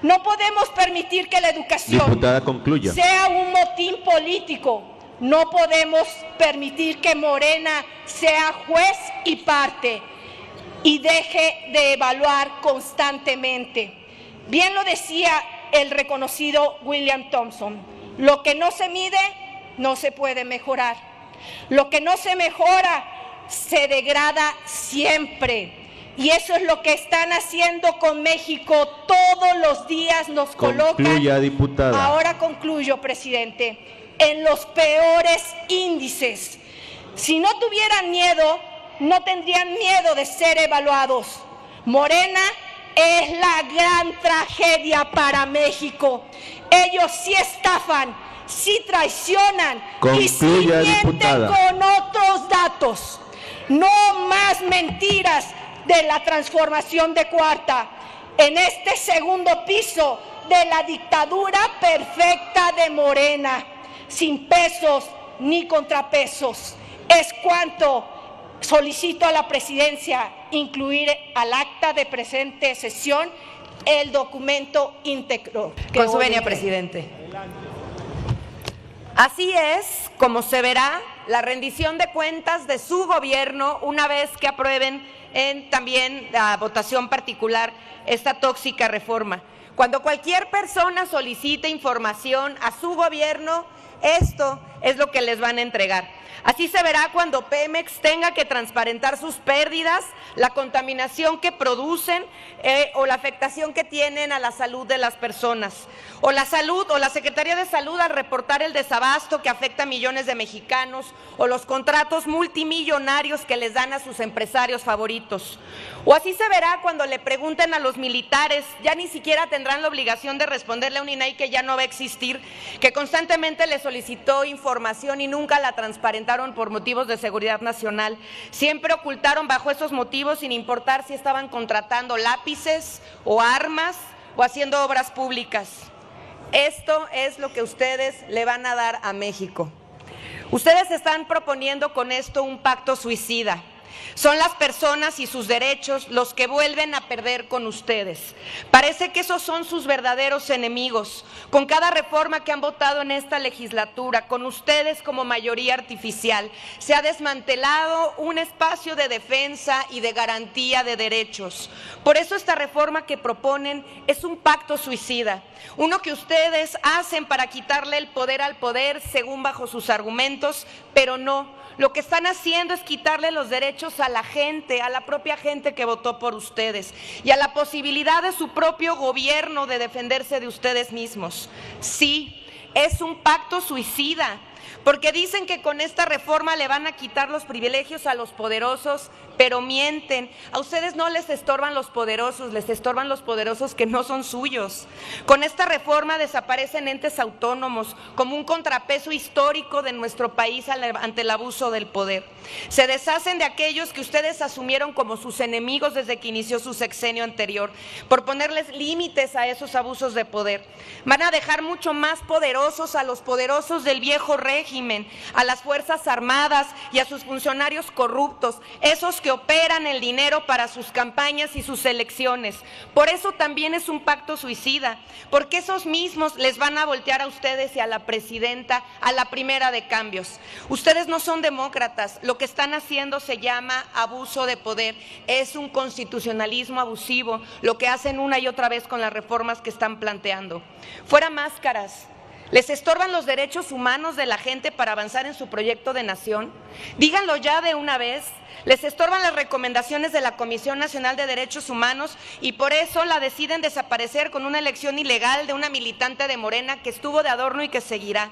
No podemos permitir que la educación sea un motín político. No podemos permitir que Morena sea juez y parte y deje de evaluar constantemente. Bien lo decía el reconocido William Thompson: lo que no se mide no se puede mejorar. Lo que no se mejora se degrada siempre. Y eso es lo que están haciendo con México. Todos los días nos colocan, ahora concluyo, presidente, en los peores índices. Si no tuvieran miedo, no tendrían miedo de ser evaluados. Morena es la gran tragedia para México. Ellos sí estafan, sí traicionan y sí mienten con otros datos. No más mentiras. de la transformación de Cuarta, en este segundo piso de la dictadura perfecta de Morena, sin pesos ni contrapesos. Es cuanto solicito a la presidencia incluir al acta de presente sesión el documento íntegro. Con su venia, presidente. Así es como se verá la rendición de cuentas de su gobierno una vez que aprueben en también la votación particular esta tóxica reforma. Cuando cualquier persona solicite información a su gobierno, esto es lo que les van a entregar. Así se verá cuando Pemex tenga que transparentar sus pérdidas, la contaminación que producen o la afectación que tienen a la salud de las personas. O la Secretaría de Salud al reportar el desabasto que afecta a millones de mexicanos o los contratos multimillonarios que les dan a sus empresarios favoritos. O así se verá cuando le pregunten a los militares, ya ni siquiera tendrán la obligación de responderle a un INAI que ya no va a existir, que constantemente le solicitó información y nunca la transparentaron por motivos de seguridad nacional. Siempre ocultaron bajo esos motivos sin importar si estaban contratando lápices o armas o haciendo obras públicas. Esto es lo que ustedes le van a dar a México. Ustedes están proponiendo con esto un pacto suicida. Son las personas y sus derechos los que vuelven a perder con ustedes. Parece que esos son sus verdaderos enemigos. Con cada reforma que han votado en esta legislatura, con ustedes como mayoría artificial, se ha desmantelado un espacio de defensa y de garantía de derechos. Por eso esta reforma que proponen es un pacto suicida, uno que ustedes hacen para quitarle el poder al poder según bajo sus argumentos, pero no. Lo que están haciendo es quitarle los derechos a la gente, a la propia gente que votó por ustedes y a la posibilidad de su propio gobierno de defenderse de ustedes mismos. Sí, es un pacto suicida, porque dicen que con esta reforma le van a quitar los privilegios a los poderosos, pero mienten. A ustedes no les estorban los poderosos, les estorban los poderosos que no son suyos. Con esta reforma desaparecen entes autónomos como un contrapeso histórico de nuestro país ante el abuso del poder. Se deshacen de aquellos que ustedes asumieron como sus enemigos desde que inició su sexenio anterior, por ponerles límites a esos abusos de poder. Van a dejar mucho más poderosos a los poderosos del viejo régimen, a las Fuerzas Armadas y a sus funcionarios corruptos, esos que operan el dinero para sus campañas y sus elecciones. Por eso también es un pacto suicida, porque esos mismos les van a voltear a ustedes y a la presidenta, a la primera de cambios. Ustedes no son demócratas, lo que están haciendo se llama abuso de poder, es un constitucionalismo abusivo, lo que hacen una y otra vez con las reformas que están planteando. Fuera máscaras. ¿Les estorban los derechos humanos de la gente para avanzar en su proyecto de nación? Díganlo ya de una vez. Les estorban las recomendaciones de la Comisión Nacional de Derechos Humanos y por eso la deciden desaparecer con una elección ilegal de una militante de Morena que estuvo de adorno y que seguirá.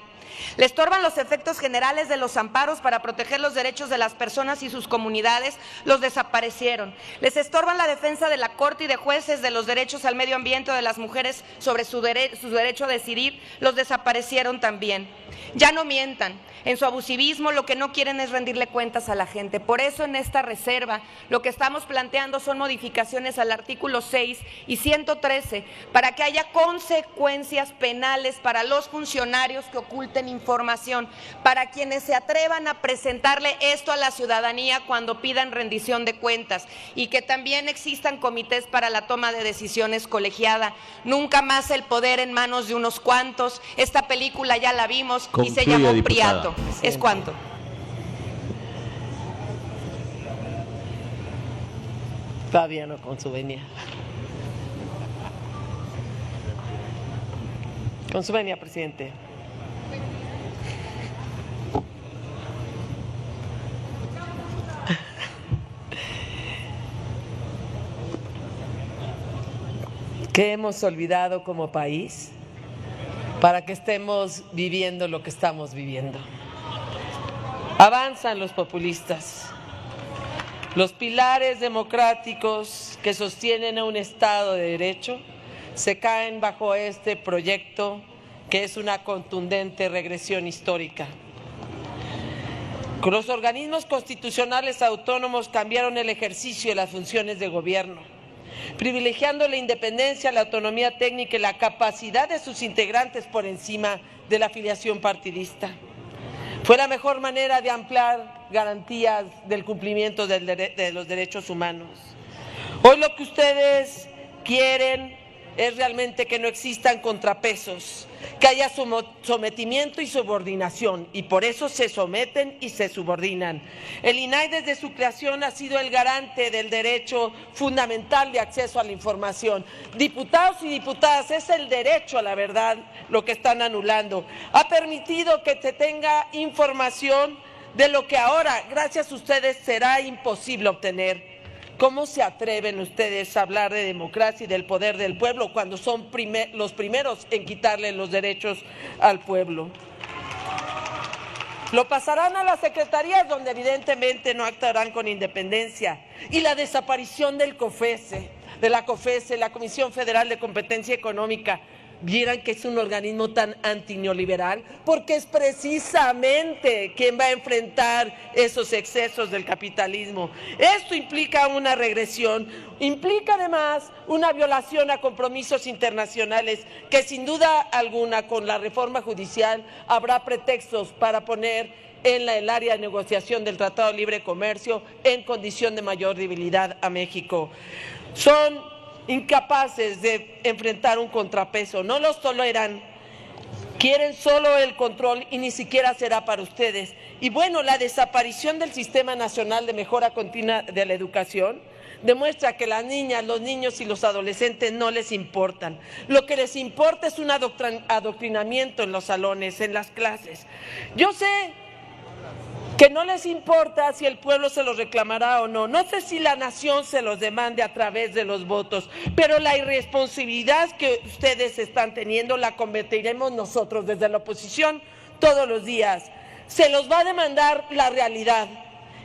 Le estorban los efectos generales de los amparos para proteger los derechos de las personas y sus comunidades, los desaparecieron. Les estorban la defensa de la Corte y de jueces de los derechos al medio ambiente o de las mujeres sobre su derecho a decidir, los desaparecieron también. Ya no mientan. En su abusivismo lo que no quieren es rendirle cuentas a la gente. Por eso en esta reserva lo que estamos planteando son modificaciones al artículo 6 y 113 para que haya consecuencias penales para los funcionarios que oculten información, para quienes se atrevan a presentarle esto a la ciudadanía cuando pidan rendición de cuentas y que también existan comités para la toma de decisiones colegiada. Nunca más el poder en manos de unos cuantos. Esta película ya la vimos y se llamó Priato. ¿Es cuánto? Fabiano, con su venia. Con su venia, presidente. ¿Qué hemos olvidado como país para que estemos viviendo lo que estamos viviendo? Avanzan los populistas. Los pilares democráticos que sostienen a un Estado de Derecho se caen bajo este proyecto que es una contundente regresión histórica. Los organismos constitucionales autónomos cambiaron el ejercicio de las funciones de gobierno, privilegiando la independencia, la autonomía técnica y la capacidad de sus integrantes por encima de la afiliación partidista. Fue la mejor manera de ampliar garantías del cumplimiento de los derechos humanos. Hoy lo que ustedes quieren es realmente que no existan contrapesos, que haya sometimiento y subordinación, y por eso se someten y se subordinan. El INAI desde su creación ha sido el garante del derecho fundamental de acceso a la información. Diputados y diputadas, es el derecho a la verdad lo que están anulando. Ha permitido que se tenga información de lo que ahora, gracias a ustedes, será imposible obtener. ¿Cómo se atreven ustedes a hablar de democracia y del poder del pueblo cuando son los primeros en quitarle los derechos al pueblo? Lo pasarán a las secretarías, donde evidentemente no actuarán con independencia. Y la desaparición del COFESE, la Comisión Federal de Competencia Económica, vieran que es un organismo tan antineoliberal, porque es precisamente quien va a enfrentar esos excesos del capitalismo. Esto implica una regresión, implica además una violación a compromisos internacionales que sin duda alguna con la reforma judicial habrá pretextos para poner en el área de negociación del Tratado de Libre Comercio en condición de mayor debilidad a México. Son incapaces de enfrentar un contrapeso, no los toleran, quieren solo el control y ni siquiera será para ustedes. Y bueno, la desaparición del Sistema Nacional de Mejora Continua de la Educación demuestra que las niñas, los niños y los adolescentes no les importan. Lo que les importa es un adoctrinamiento en los salones, en las clases. Yo sé que no les importa si el pueblo se los reclamará o no. No sé si la nación se los demande a través de los votos, pero la irresponsabilidad que ustedes están teniendo la cometeremos nosotros desde la oposición todos los días. Se los va a demandar la realidad,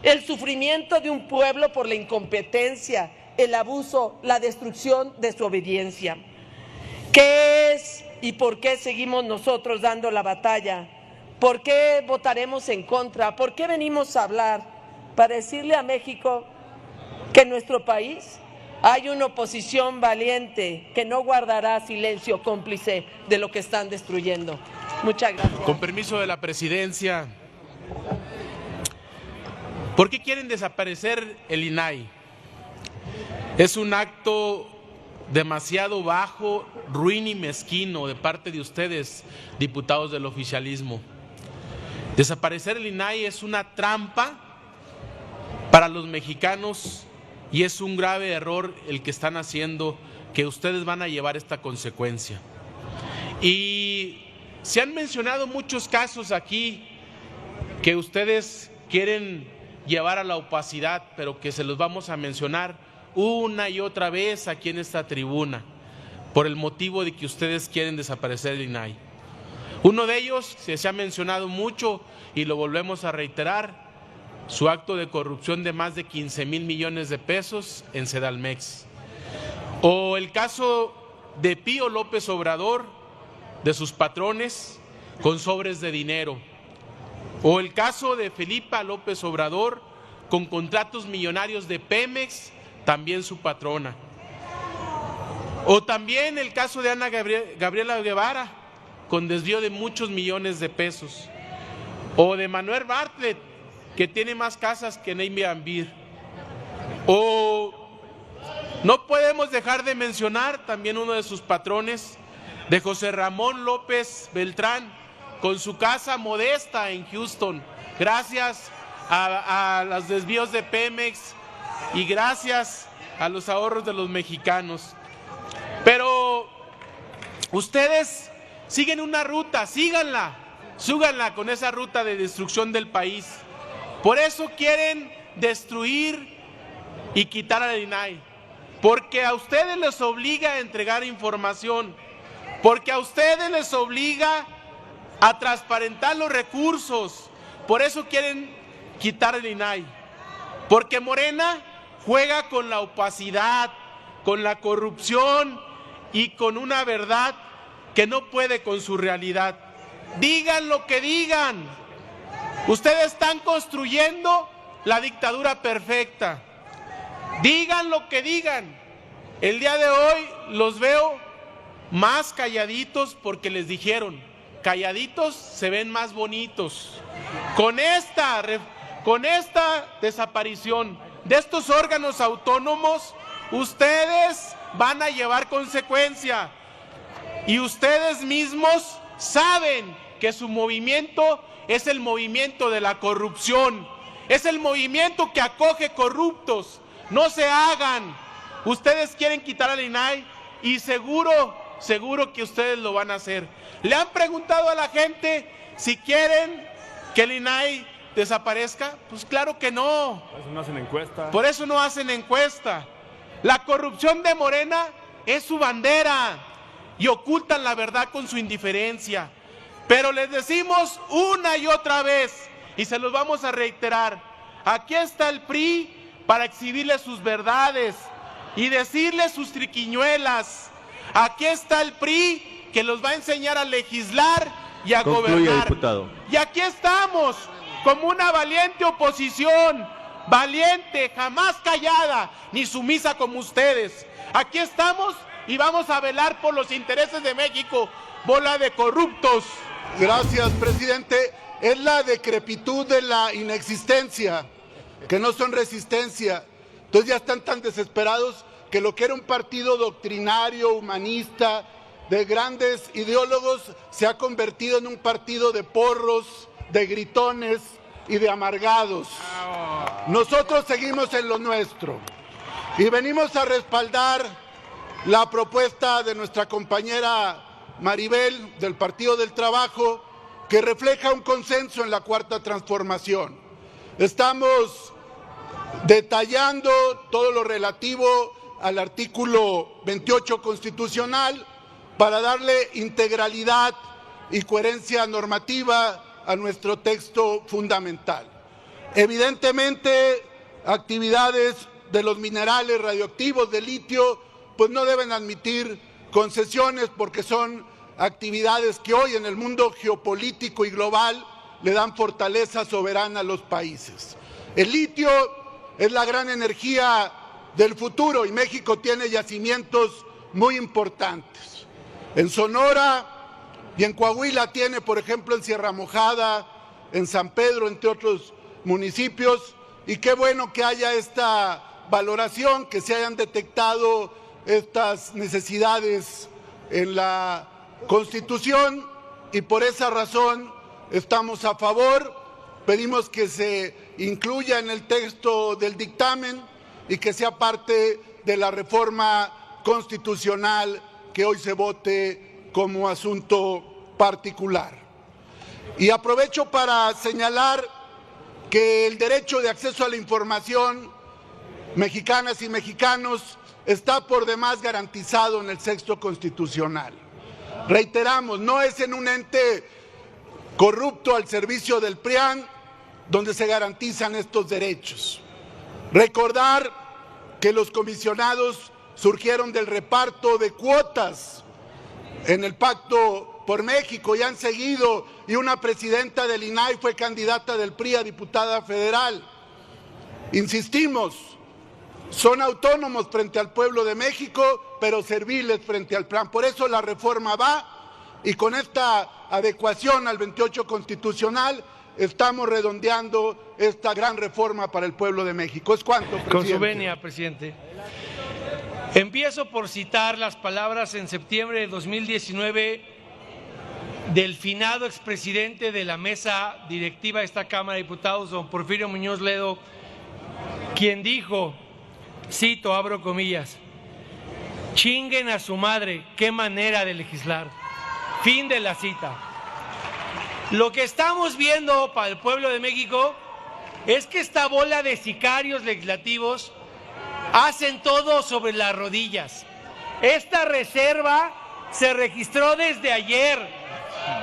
el sufrimiento de un pueblo por la incompetencia, el abuso, la destrucción de su obediencia. ¿Qué es y por qué seguimos nosotros dando la batalla? ¿Por qué votaremos en contra? ¿Por qué venimos a hablar? Para decirle a México que en nuestro país hay una oposición valiente que no guardará silencio cómplice de lo que están destruyendo. Muchas gracias. Con permiso de la presidencia, ¿por qué quieren desaparecer el INAI? Es un acto demasiado bajo, ruin y mezquino de parte de ustedes, diputados del oficialismo. Desaparecer el INAI es una trampa para los mexicanos y es un grave error el que están haciendo, que ustedes van a llevar esta consecuencia. Y se han mencionado muchos casos aquí que ustedes quieren llevar a la opacidad, pero que se los vamos a mencionar una y otra vez aquí en esta tribuna, por el motivo de que ustedes quieren desaparecer el INAI. Uno de ellos se ha mencionado mucho y lo volvemos a reiterar, su acto de corrupción de más de 15,000 millones de pesos en Sedalmex. O el caso de Pío López Obrador, de sus patrones con sobres de dinero. O el caso de Felipa López Obrador con contratos millonarios de Pemex, también su patrona. O también el caso de Ana Gabriela Guevara, con desvío de muchos millones de pesos. O de Manuel Bartlett, que tiene más casas que Ney Ambir. O no podemos dejar de mencionar también uno de sus patrones, de José Ramón López Beltrán, con su casa modesta en Houston, gracias a los desvíos de Pemex y gracias a los ahorros de los mexicanos. Pero ustedes siguen una ruta, síganla con esa ruta de destrucción del país. Por eso quieren destruir y quitar al INAI, porque a ustedes les obliga a entregar información, porque a ustedes les obliga a transparentar los recursos. Por eso quieren quitar el INAI, porque Morena juega con la opacidad, con la corrupción y con una verdad que no puede con su realidad. Digan lo que digan, Ustedes están construyendo la dictadura perfecta. Digan lo que digan. El día de hoy los veo más calladitos porque les dijeron, calladitos se ven más bonitos. Con esta desaparición de estos órganos autónomos, ustedes van a llevar consecuencia. Y ustedes mismos saben que su movimiento es el movimiento de la corrupción. Es el movimiento que acoge corruptos. No se hagan. Ustedes quieren quitar al INAI y seguro que ustedes lo van a hacer. ¿Le han preguntado a la gente si quieren que el INAI desaparezca? Pues claro que no. Por eso no hacen encuesta. Por eso no hacen encuesta. La corrupción de Morena es su bandera y ocultan la verdad con su indiferencia. Pero les decimos una y otra vez, y se los vamos a reiterar, aquí está el PRI para exhibirles sus verdades y decirles sus triquiñuelas. Aquí está el PRI que los va a enseñar a legislar y a gobernar. Diputado. Y aquí estamos como una valiente oposición, valiente, jamás callada ni sumisa como ustedes. Aquí estamos y vamos a velar por los intereses de México, bola de corruptos. Gracias, presidente. Es la decrepitud de la inexistencia, que no son resistencia. Entonces ya están tan desesperados que lo que era un partido doctrinario, humanista, de grandes ideólogos, se ha convertido en un partido de porros, de gritones y de amargados. Nosotros seguimos en lo nuestro y venimos a respaldar la propuesta de nuestra compañera Maribel del Partido del Trabajo, que refleja un consenso en la Cuarta Transformación. Estamos detallando todo lo relativo al artículo 28 constitucional para darle integralidad y coherencia normativa a nuestro texto fundamental. Evidentemente, actividades de los minerales radioactivos de litio pues no deben admitir concesiones porque son actividades que hoy en el mundo geopolítico y global le dan fortaleza soberana a los países. El litio es la gran energía del futuro y México tiene yacimientos muy importantes. En Sonora y en Coahuila tiene, por ejemplo, en Sierra Mojada, en San Pedro, entre otros municipios, y qué bueno que haya esta valoración, que se hayan detectado estas necesidades en la Constitución, y por esa razón estamos a favor. Pedimos que se incluya en el texto del dictamen y que sea parte de la reforma constitucional que hoy se vote como asunto particular. Y aprovecho para señalar que el derecho de acceso a la información, mexicanas y mexicanos, está por demás garantizado en el texto constitucional. Reiteramos, no es en un ente corrupto al servicio del PRIAN donde se garantizan estos derechos. Recordar que los comisionados surgieron del reparto de cuotas en el Pacto por México y han seguido, y una presidenta del INAI fue candidata del PRI a diputada federal. Insistimos, son autónomos frente al pueblo de México, pero serviles frente al PRAN. Por eso la reforma va, y con esta adecuación al 28 constitucional estamos redondeando esta gran reforma para el pueblo de México. ¿Es cuánto, presidente? Con su venia, presidente. Empiezo por citar las palabras en septiembre de 2019 del finado expresidente de la mesa directiva de esta Cámara de Diputados, don Porfirio Muñoz Ledo, quien dijo, cito, abro comillas, chinguen a su madre, qué manera de legislar. Fin de la cita. Lo que estamos viendo para el pueblo de México es que esta bola de sicarios legislativos hacen todo sobre las rodillas. Esta reserva se registró desde ayer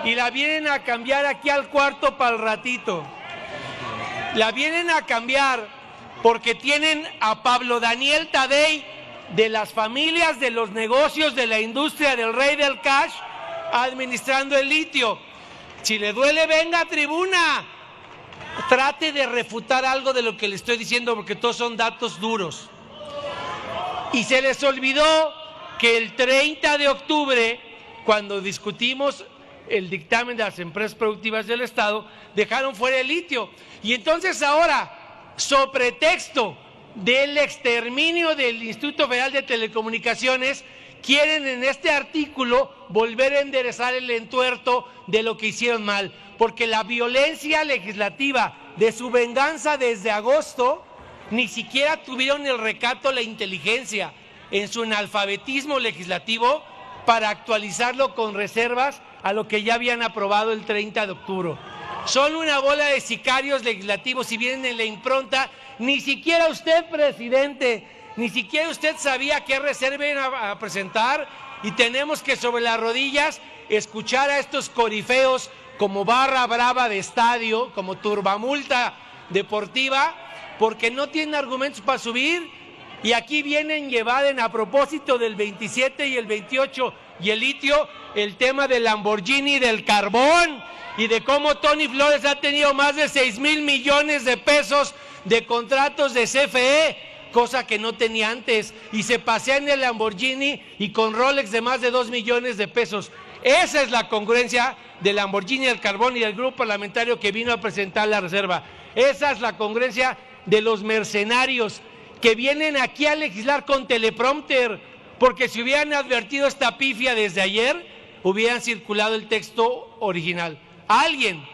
y la vienen a cambiar aquí al cuarto para el ratito. La vienen a cambiar porque tienen a Pablo Daniel Tadei de las familias de los negocios de la industria del rey del cash administrando el litio. Si le duele, venga a tribuna. trate de refutar algo de lo que le estoy diciendo, porque todos son datos duros. Y se les olvidó que el 30 de octubre, cuando discutimos el dictamen de las empresas productivas del Estado, dejaron fuera el litio. Y entonces ahora, sobre pretexto del exterminio del Instituto Federal de Telecomunicaciones, quieren en este artículo volver a enderezar el entuerto de lo que hicieron mal, porque la violencia legislativa de su venganza desde agosto ni siquiera tuvieron el recato, la inteligencia en su analfabetismo legislativo para actualizarlo con reservas a lo que ya habían aprobado el 30 de octubre. Son una bola de sicarios legislativos y vienen en la impronta. Ni siquiera usted, presidente, ni siquiera usted sabía qué reserva iban a presentar, y tenemos que sobre las rodillas escuchar a estos corifeos como barra brava de estadio, como turbamulta deportiva, porque no tienen argumentos para subir. Y aquí vienen llevaden a propósito del 27 y el 28 y el litio, el tema del Lamborghini del carbón y de cómo Tony Flores ha tenido más de 6,000 millones de pesos de contratos de CFE, cosa que no tenía antes, y se pasea en el Lamborghini y con Rolex de más de 2 millones de pesos. Esa es la congruencia del Lamborghini del carbón y del grupo parlamentario que vino a presentar la reserva. Esa es la congruencia de los mercenarios que vienen aquí a legislar con teleprompter, porque si hubieran advertido esta pifia desde ayer, hubieran circulado el texto original. Alguien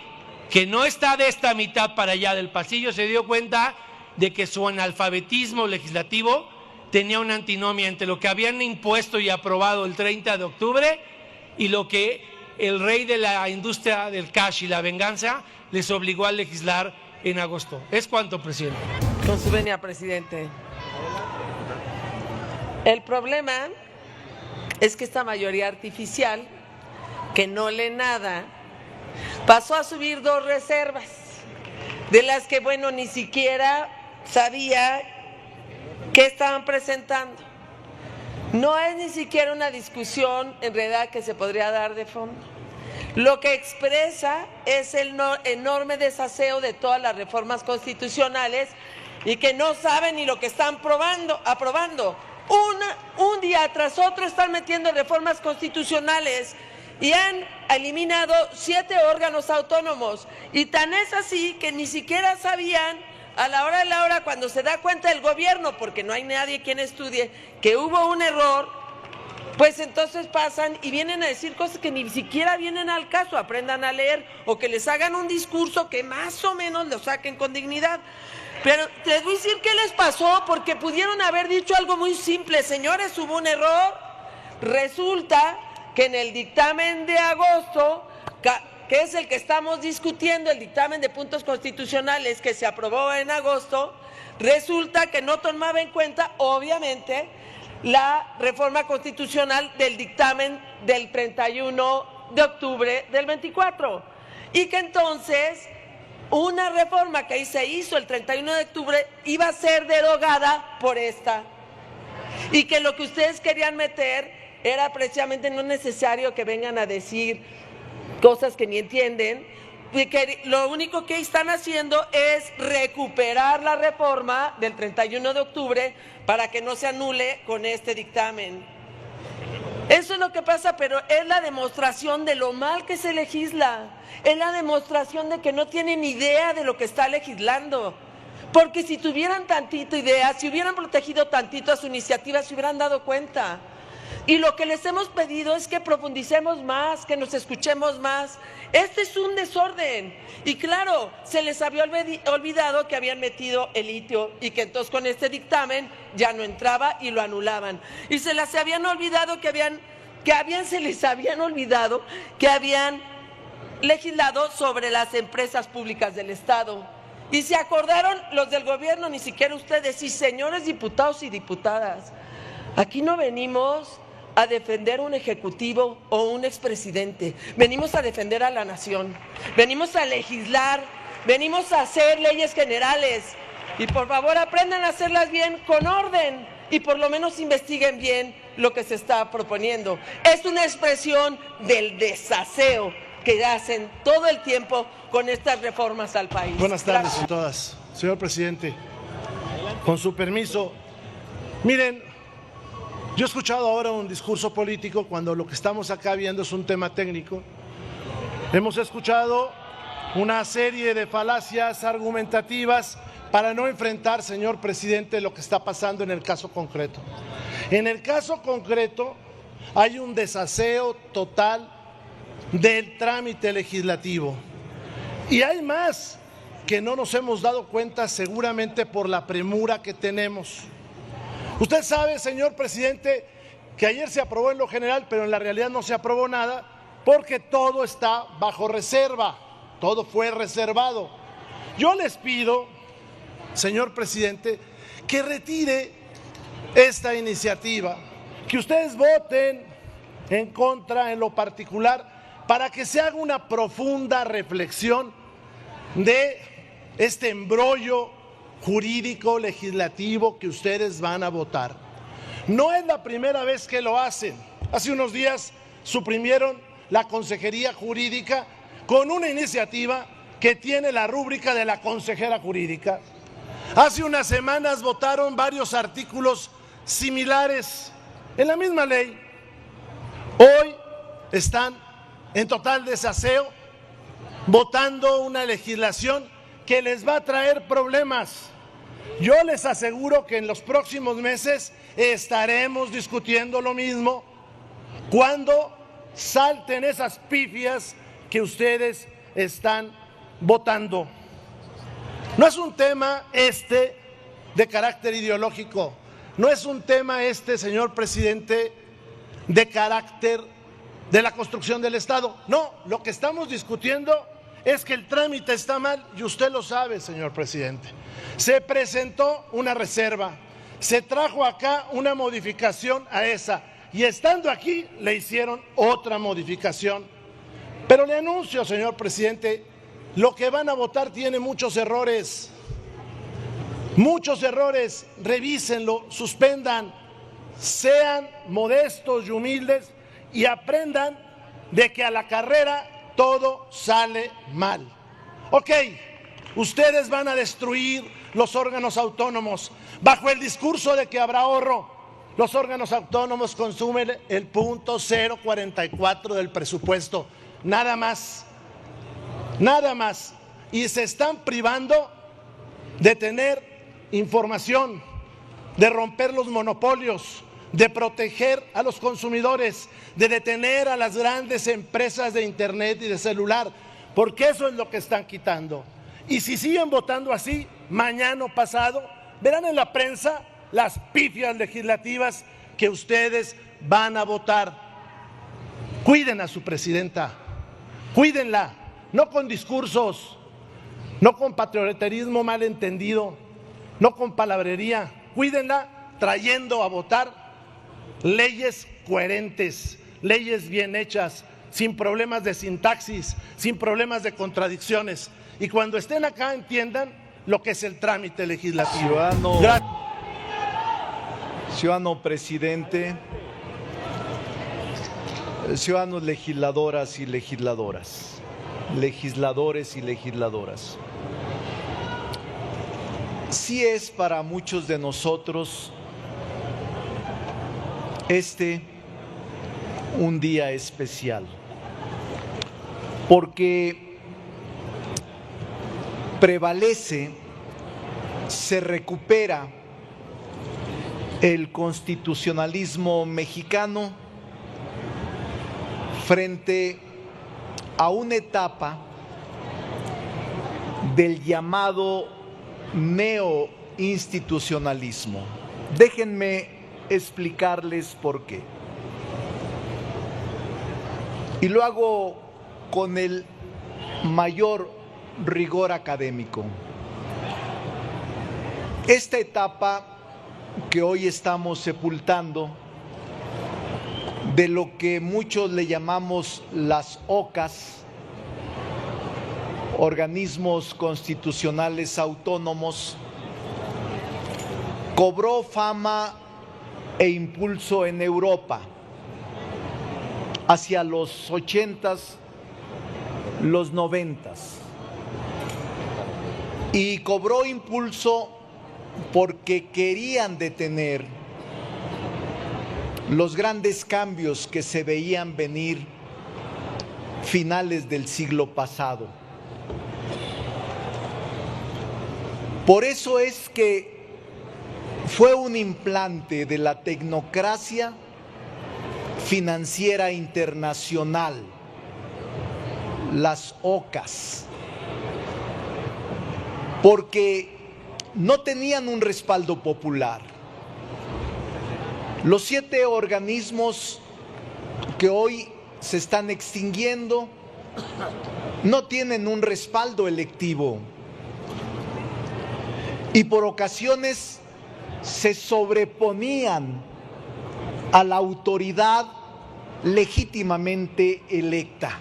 que no está de esta mitad para allá del pasillo se dio cuenta de que su analfabetismo legislativo tenía una antinomia entre lo que habían impuesto y aprobado el 30 de octubre y lo que el rey de la industria del cash y la venganza les obligó a legislar en agosto. ¿Es cuánto, presidente? Con su venia, presidente. El problema es que esta mayoría artificial, que no lee nada, pasó a subir 2 reservas, de las que, bueno, ni siquiera sabía qué estaban presentando. No es ni siquiera una discusión en realidad que se podría dar de fondo. Lo que expresa es el enorme desaseo de todas las reformas constitucionales y que no saben ni lo que están aprobando. Un día tras otro están metiendo reformas constitucionales y han eliminado 7 órganos autónomos. Y tan es así que ni siquiera sabían a la hora de la hora, cuando se da cuenta el gobierno, porque no hay nadie quien estudie, que hubo un error, pues entonces pasan y vienen a decir cosas que ni siquiera vienen al caso. Aprendan a leer o que les hagan un discurso que más o menos lo saquen con dignidad. Pero les voy a decir qué les pasó, porque pudieron haber dicho algo muy simple. Señores, hubo un error. Resulta que en el dictamen de agosto, que es el que estamos discutiendo, el dictamen de puntos constitucionales que se aprobó en agosto, resulta que no tomaba en cuenta, obviamente, la reforma constitucional del dictamen del 31 de octubre del 24. Y que entonces una reforma que se hizo el 31 de octubre iba a ser derogada por esta. Y que lo que ustedes querían meter era precisamente no necesario que vengan a decir cosas que ni entienden, y que lo único que están haciendo es recuperar la reforma del 31 de octubre para que no se anule con este dictamen. Eso es lo que pasa, pero es la demostración de lo mal que se legisla, es la demostración de que no tienen idea de lo que está legislando. Porque si tuvieran tantito idea, si hubieran protegido tantito a su iniciativa, se hubieran dado cuenta. Y lo que les hemos pedido es que profundicemos más, que nos escuchemos más. Este es un desorden. Y claro, se les había olvidado que habían metido el litio y que entonces con este dictamen ya no entraba y lo anulaban. Y se les habían olvidado se les habían olvidado que habían legislado sobre las empresas públicas del Estado. Y se acordaron los del gobierno, ni siquiera ustedes. Y señores diputados y diputadas, aquí no venimos a defender un ejecutivo o un expresidente, venimos a defender a la nación, venimos a legislar, venimos a hacer leyes generales y por favor aprendan a hacerlas bien, con orden, y por lo menos investiguen bien lo que se está proponiendo. Es una expresión del desaseo que hacen todo el tiempo con estas reformas al país. Buenas tardes a todas. Señor presidente, con su permiso, miren, yo he escuchado ahora un discurso político cuando lo que estamos acá viendo es un tema técnico. Hemos escuchado una serie de falacias argumentativas para no enfrentar, señor presidente, lo que está pasando en el caso concreto. En el caso concreto hay un desaseo total del trámite legislativo. Y hay más que no nos hemos dado cuenta seguramente por la premura que tenemos. Usted sabe, señor presidente, que ayer se aprobó en lo general, pero en la realidad no se aprobó nada porque todo está bajo reserva, todo fue reservado. Yo les pido, señor presidente, que retire esta iniciativa, que ustedes voten en contra en lo particular para que se haga una profunda reflexión de este embrollo jurídico legislativo que ustedes van a votar. No es la primera vez que lo hacen. Hace unos días suprimieron la Consejería Jurídica con una iniciativa que tiene la rúbrica de la consejera jurídica. Hace unas semanas votaron varios artículos similares en la misma ley. Hoy están en total desaseo votando una legislación que les va a traer problemas. Yo les aseguro que en los próximos meses estaremos discutiendo lo mismo cuando salten esas pifias que ustedes están votando. No es un tema de carácter ideológico, no es un tema señor presidente, de carácter de la construcción del Estado. No, lo que estamos discutiendo es que el trámite está mal y usted lo sabe, señor presidente. Se presentó una reserva, se trajo acá una modificación a esa y estando aquí le hicieron otra modificación. Pero le anuncio, señor presidente, lo que van a votar tiene muchos errores. Muchos errores, revísenlo, suspendan, sean modestos y humildes y aprendan de que a la carrera todo sale mal. Ok, ustedes van a destruir los órganos autónomos bajo el discurso de que habrá ahorro. Los órganos autónomos consumen el 0.044 del presupuesto, nada más, nada más. Y se están privando de tener información, de romper los monopolios, de proteger a los consumidores, de detener a las grandes empresas de internet y de celular, porque eso es lo que están quitando. Y si siguen votando así, mañana o pasado, verán en la prensa las pifias legislativas que ustedes van a votar. Cuiden a su presidenta, cuídenla, no con discursos, no con patrioterismo mal entendido, no con palabrería, cuídenla trayendo a votar leyes coherentes, leyes bien hechas, sin problemas de sintaxis, sin problemas de contradicciones. Y cuando estén acá entiendan lo que es el trámite legislativo. Ciudadano presidente, ciudadanos legisladoras y legisladoras, legisladores y legisladoras. Sí es para muchos de nosotros un día especial, porque prevalece, se recupera el constitucionalismo mexicano frente a una etapa del llamado neoinstitucionalismo. Déjenme explicarles por qué. Y lo hago con el mayor rigor académico. Esta etapa que hoy estamos sepultando, de lo que muchos le llamamos las OCAS, organismos constitucionales autónomos, cobró fama e impulso en Europa hacia los 80s los 90s y cobró impulso porque querían detener los grandes cambios que se veían venir finales del siglo pasado. Por eso es que fue un implante de la tecnocracia financiera internacional, las OCAs, porque no tenían un respaldo popular. Los 7 organismos que hoy se están extinguiendo no tienen un respaldo electivo y por ocasiones se sobreponían a la autoridad legítimamente electa.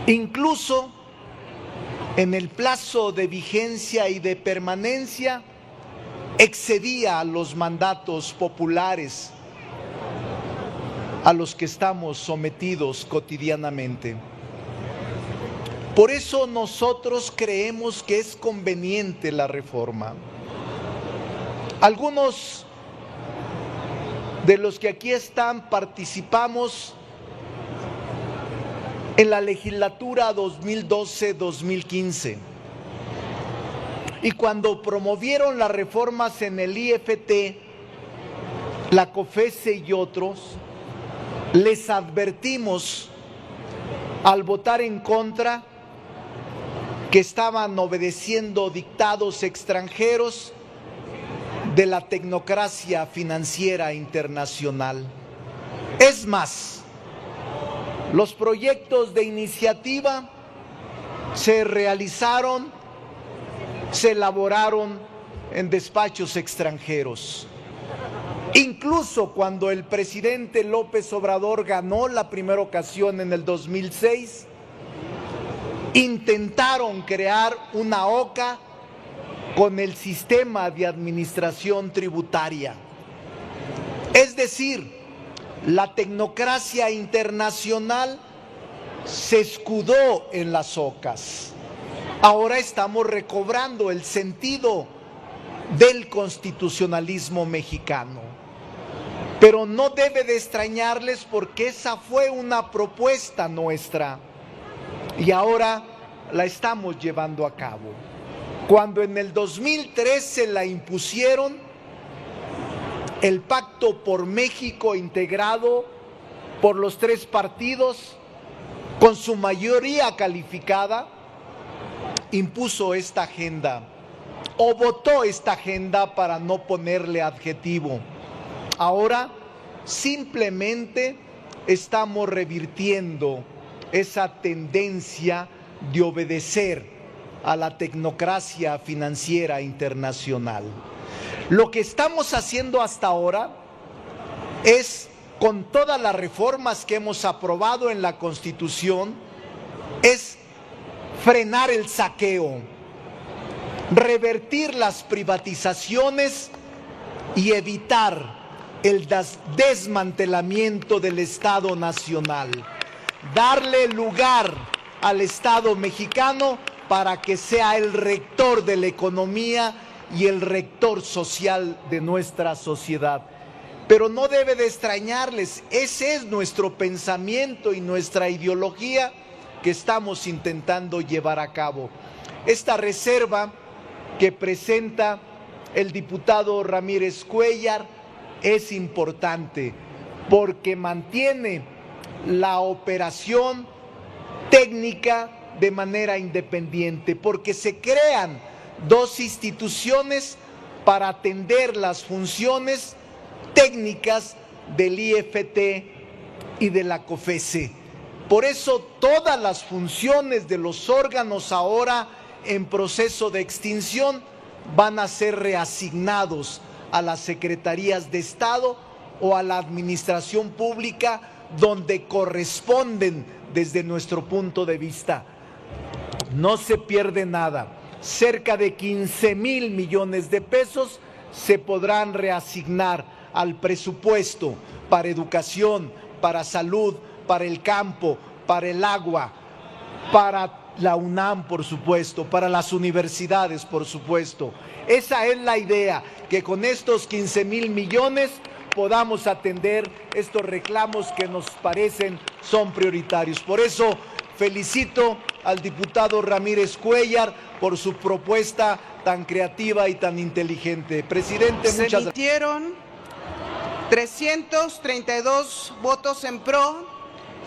Incluso en el plazo de vigencia y de permanencia excedía a los mandatos populares a los que estamos sometidos cotidianamente. Por eso nosotros creemos que es conveniente la reforma. Algunos de los que aquí están participamos en la legislatura 2012-2015 y cuando promovieron las reformas en el IFT, la COFESE y otros, les advertimos al votar en contra que estaban obedeciendo dictados extranjeros de la tecnocracia financiera internacional. Es más, los proyectos de iniciativa se realizaron, se elaboraron en despachos extranjeros. Incluso cuando el presidente López Obrador ganó la primera ocasión en el 2006, intentaron crear una OCA con el sistema de administración tributaria. Es decir, la tecnocracia internacional se escudó en las OCAs. Ahora estamos recobrando el sentido del constitucionalismo mexicano. Pero no debe de extrañarles porque esa fue una propuesta nuestra y ahora la estamos llevando a cabo. Cuando en el 2013 la impusieron, el Pacto por México, integrado por los 3 partidos, con su mayoría calificada, impuso esta agenda o votó esta agenda para no ponerle adjetivo. Ahora simplemente estamos revirtiendo esa tendencia de obedecer a la tecnocracia financiera internacional. Lo que estamos haciendo hasta ahora es, con todas las reformas que hemos aprobado en la Constitución, es frenar el saqueo, revertir las privatizaciones y evitar el desmantelamiento del Estado nacional, darle lugar al Estado mexicano para que sea el rector de la economía y el rector social de nuestra sociedad. Pero no debe de extrañarles, ese es nuestro pensamiento y nuestra ideología que estamos intentando llevar a cabo. Esta reserva que presenta el diputado Ramírez Cuéllar es importante porque mantiene la operación técnica de manera independiente, porque se crean 2 instituciones para atender las funciones técnicas del IFT y de la COFESE. Por eso todas las funciones de los órganos ahora en proceso de extinción van a ser reasignados a las secretarías de Estado o a la administración pública donde corresponden desde nuestro punto de vista. No se pierde nada. Cerca de 15,000 millones de pesos se podrán reasignar al presupuesto para educación, para salud, para el campo, para el agua, para la UNAM, por supuesto, para las universidades, por supuesto. Esa es la idea, que con estos 15,000 millones podamos atender estos reclamos que nos parecen son prioritarios. Por eso felicito al diputado Ramírez Cuéllar por su propuesta tan creativa y tan inteligente. Presidente, se muchas gracias. emitieron 332 votos en pro,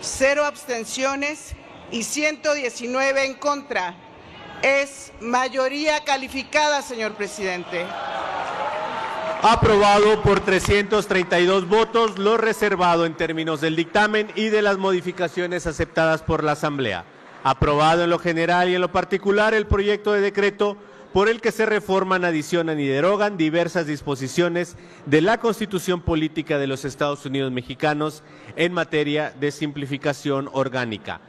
0 abstenciones y 119 en contra. Es mayoría calificada, señor presidente. Aprobado por 332 votos, lo reservado en términos del dictamen y de las modificaciones aceptadas por la Asamblea. Aprobado en lo general y en lo particular el proyecto de decreto por el que se reforman, adicionan y derogan diversas disposiciones de la Constitución Política de los Estados Unidos Mexicanos en materia de simplificación orgánica.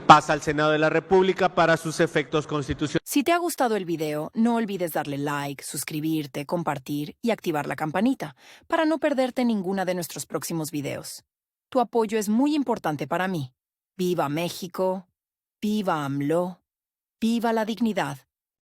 Pasa al Senado de la República para sus efectos constitucionales. Si te ha gustado el video, no olvides darle like, suscribirte, compartir y activar la campanita para no perderte ninguna de nuestros próximos videos. Tu apoyo es muy importante para mí. ¡Viva México! ¡Viva AMLO! ¡Viva la dignidad!